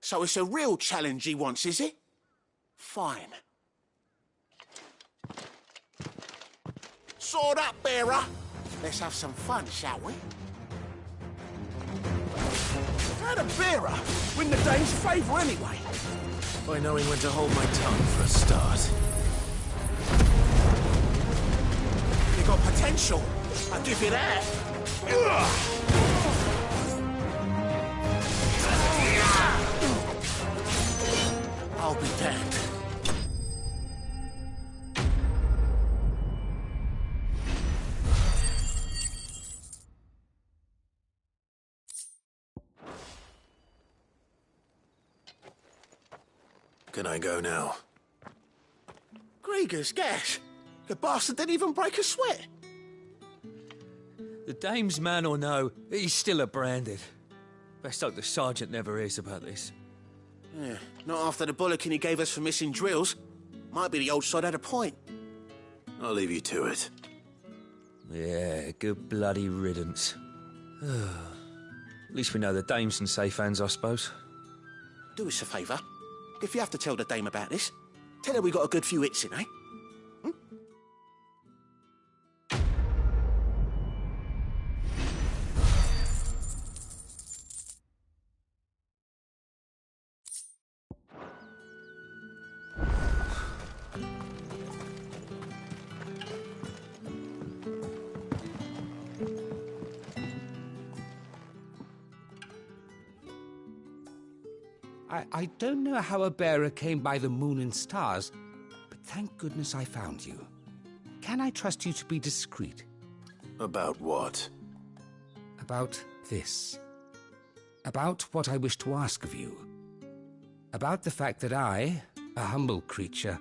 So it's a real challenge he wants, is it? Fine. Sword up, bearer. Let's have some fun, shall we? How'd a bearer win the Dane's favour anyway? By knowing when to hold my tongue for a start. You got potential. I'll give you that. I'll be damned. Can I go now? Grieger's gas. The bastard didn't even break a sweat. The dame's man or no, he's still a branded. Best hope the sergeant never hears about this. Yeah, not after the bullocking he gave us for missing drills. Might be the old sod had a point. I'll leave you to it. Yeah, good bloody riddance. At least we know the dame's in safe hands, I suppose. Do us a favour. If you have to tell the dame about this, tell her we got a good few hits in, eh? I don't know how a bearer came by the moon and stars, but thank goodness I found you. Can I trust you to be discreet? About what? About this. About what I wish to ask of you. About the fact that I, a humble creature,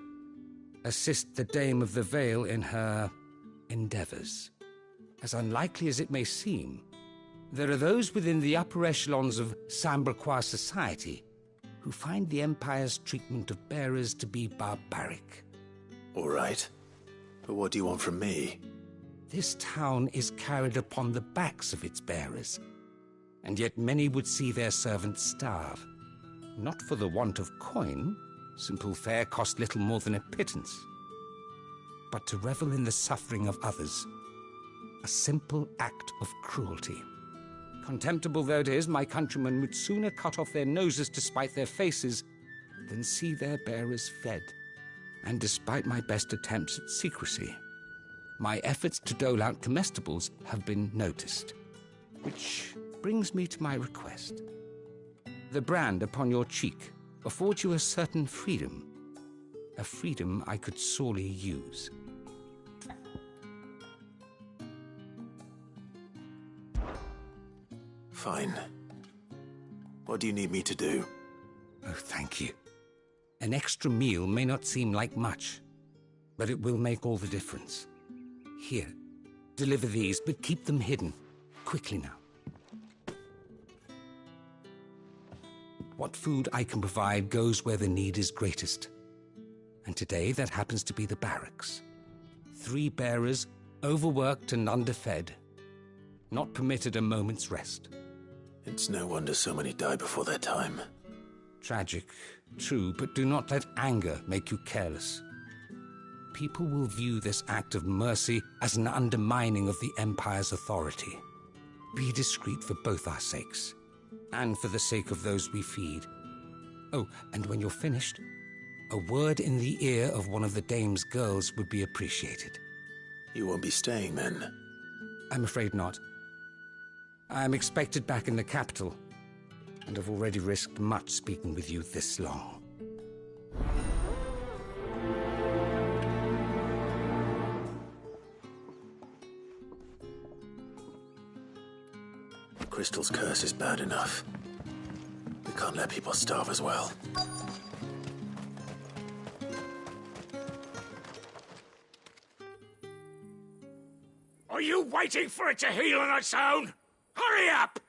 assist the Dame of the Vale in her endeavors. As unlikely as it may seem, there are those within the upper echelons of Samberquois society who find the Empire's treatment of bearers to be barbaric. All right. But what do you want from me? This town is carried upon the backs of its bearers, and yet many would see their servants starve. Not for the want of coin, simple fare cost little more than a pittance, but to revel in the suffering of others, a simple act of cruelty. Contemptible though it is, my countrymen would sooner cut off their noses to spite their faces than see their bearers fed. And despite my best attempts at secrecy, my efforts to dole out comestibles have been noticed. Which brings me to my request. The brand upon your cheek affords you a certain freedom, a freedom I could sorely use. Fine. What do you need me to do? Oh, thank you. An extra meal may not seem like much, but it will make all the difference. Here, deliver these, but keep them hidden. Quickly now. What food I can provide goes where the need is greatest. And today, that happens to be the barracks. 3 bearers, overworked and underfed, not permitted a moment's rest. It's no wonder so many die before their time. Tragic, true, but do not let anger make you careless. People will view this act of mercy as an undermining of the Empire's authority. Be discreet for both our sakes, and for the sake of those we feed. Oh, and when you're finished, a word in the ear of one of the Dame's girls would be appreciated. You won't be staying then? I'm afraid not. I am expected back in the capital, and have already risked much speaking with you this long. Crystal's curse is bad enough. We can't let people starve as well. Are you waiting for it to heal on its own? Hurry up!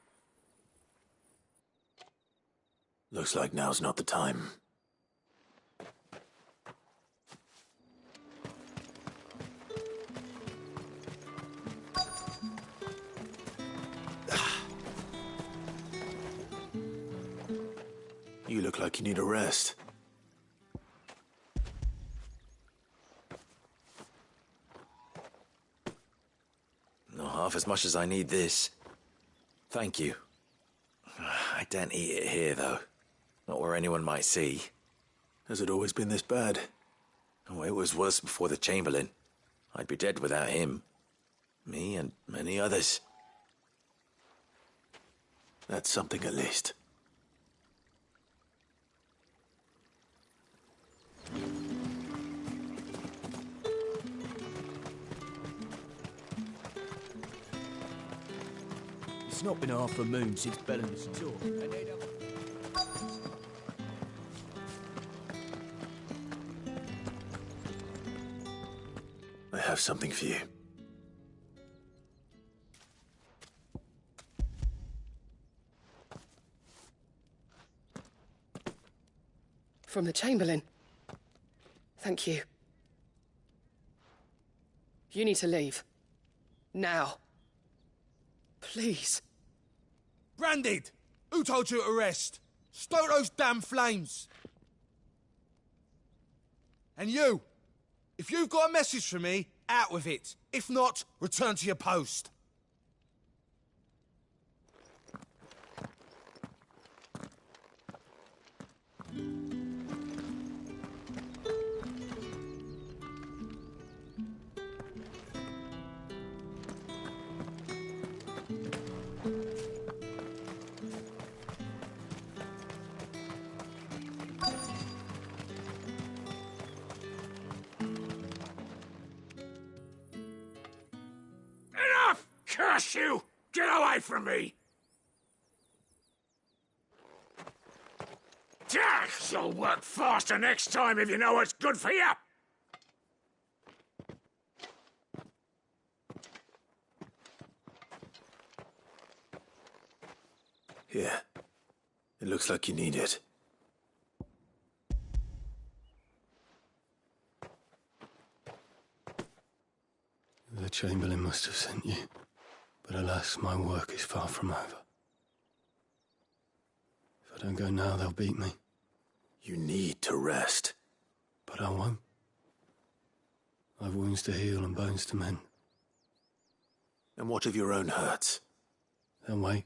Looks like now's not the time. You look like you need a rest. Not half as much as I need this. Thank you. I don't eat it here, though. Not where anyone might see. Has it always been this bad? Oh, it was worse before the Chamberlain. I'd be dead without him. Me and many others. That's something at least. It's not been half a moon since Bellen's tour. I have something for you. From the Chamberlain. Thank you. You need to leave. Now. Please. Branded! Who told you to rest? Stoke those damn flames! And you! If you've got a message for me, out with it. If not, return to your post. Enough! Curse you! Get away from me! You'll work faster next time if you know what's good for you! Here. It looks like you need it. The Chamberlain must have sent you, but alas, my work is far from over. If I don't go now, they'll beat me. You need to rest. But I won't. I've wounds to heal and bones to mend. And what of your own hurts? They'll wait.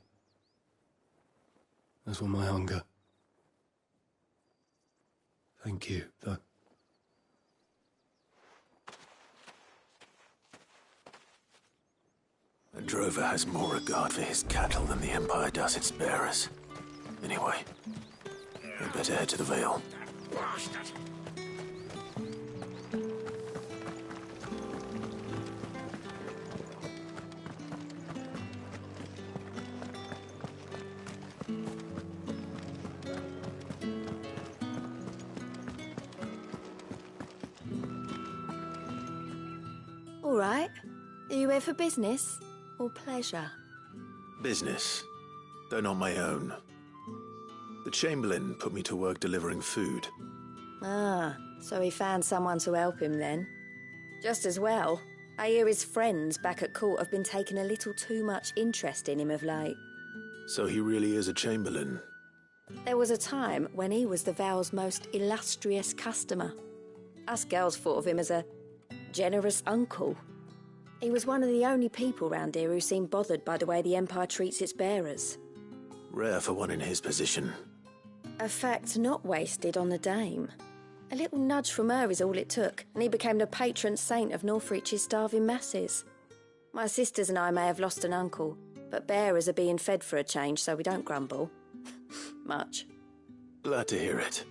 As will my hunger. Thank you, though. A drover has more regard for his cattle than the Empire does its bearers. Anyway, we'd better head to the Vale. Bastard! All right. Are you here for business or pleasure? Business, though not my own. The Chamberlain put me to work delivering food. Ah, so he found someone to help him then. Just as well. I hear his friends back at court have been taking a little too much interest in him of late. So he really is a Chamberlain. There was a time when he was the Vale's most illustrious customer. Us girls thought of him as a generous uncle. He was one of the only people round here who seemed bothered by the way the Empire treats its bearers. Rare for one in his position. A fact not wasted on the dame. A little nudge from her is all it took, and he became the patron saint of Northreach's starving masses. My sisters and I may have lost an uncle, but bearers are being fed for a change, so we don't grumble. Much. Glad to hear it.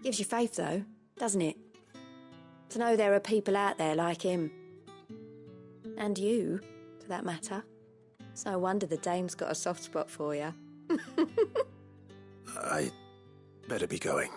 Gives you faith, though, doesn't it? To know there are people out there like him. And you, for that matter. It's no wonder the dame's got a soft spot for you. I better be going.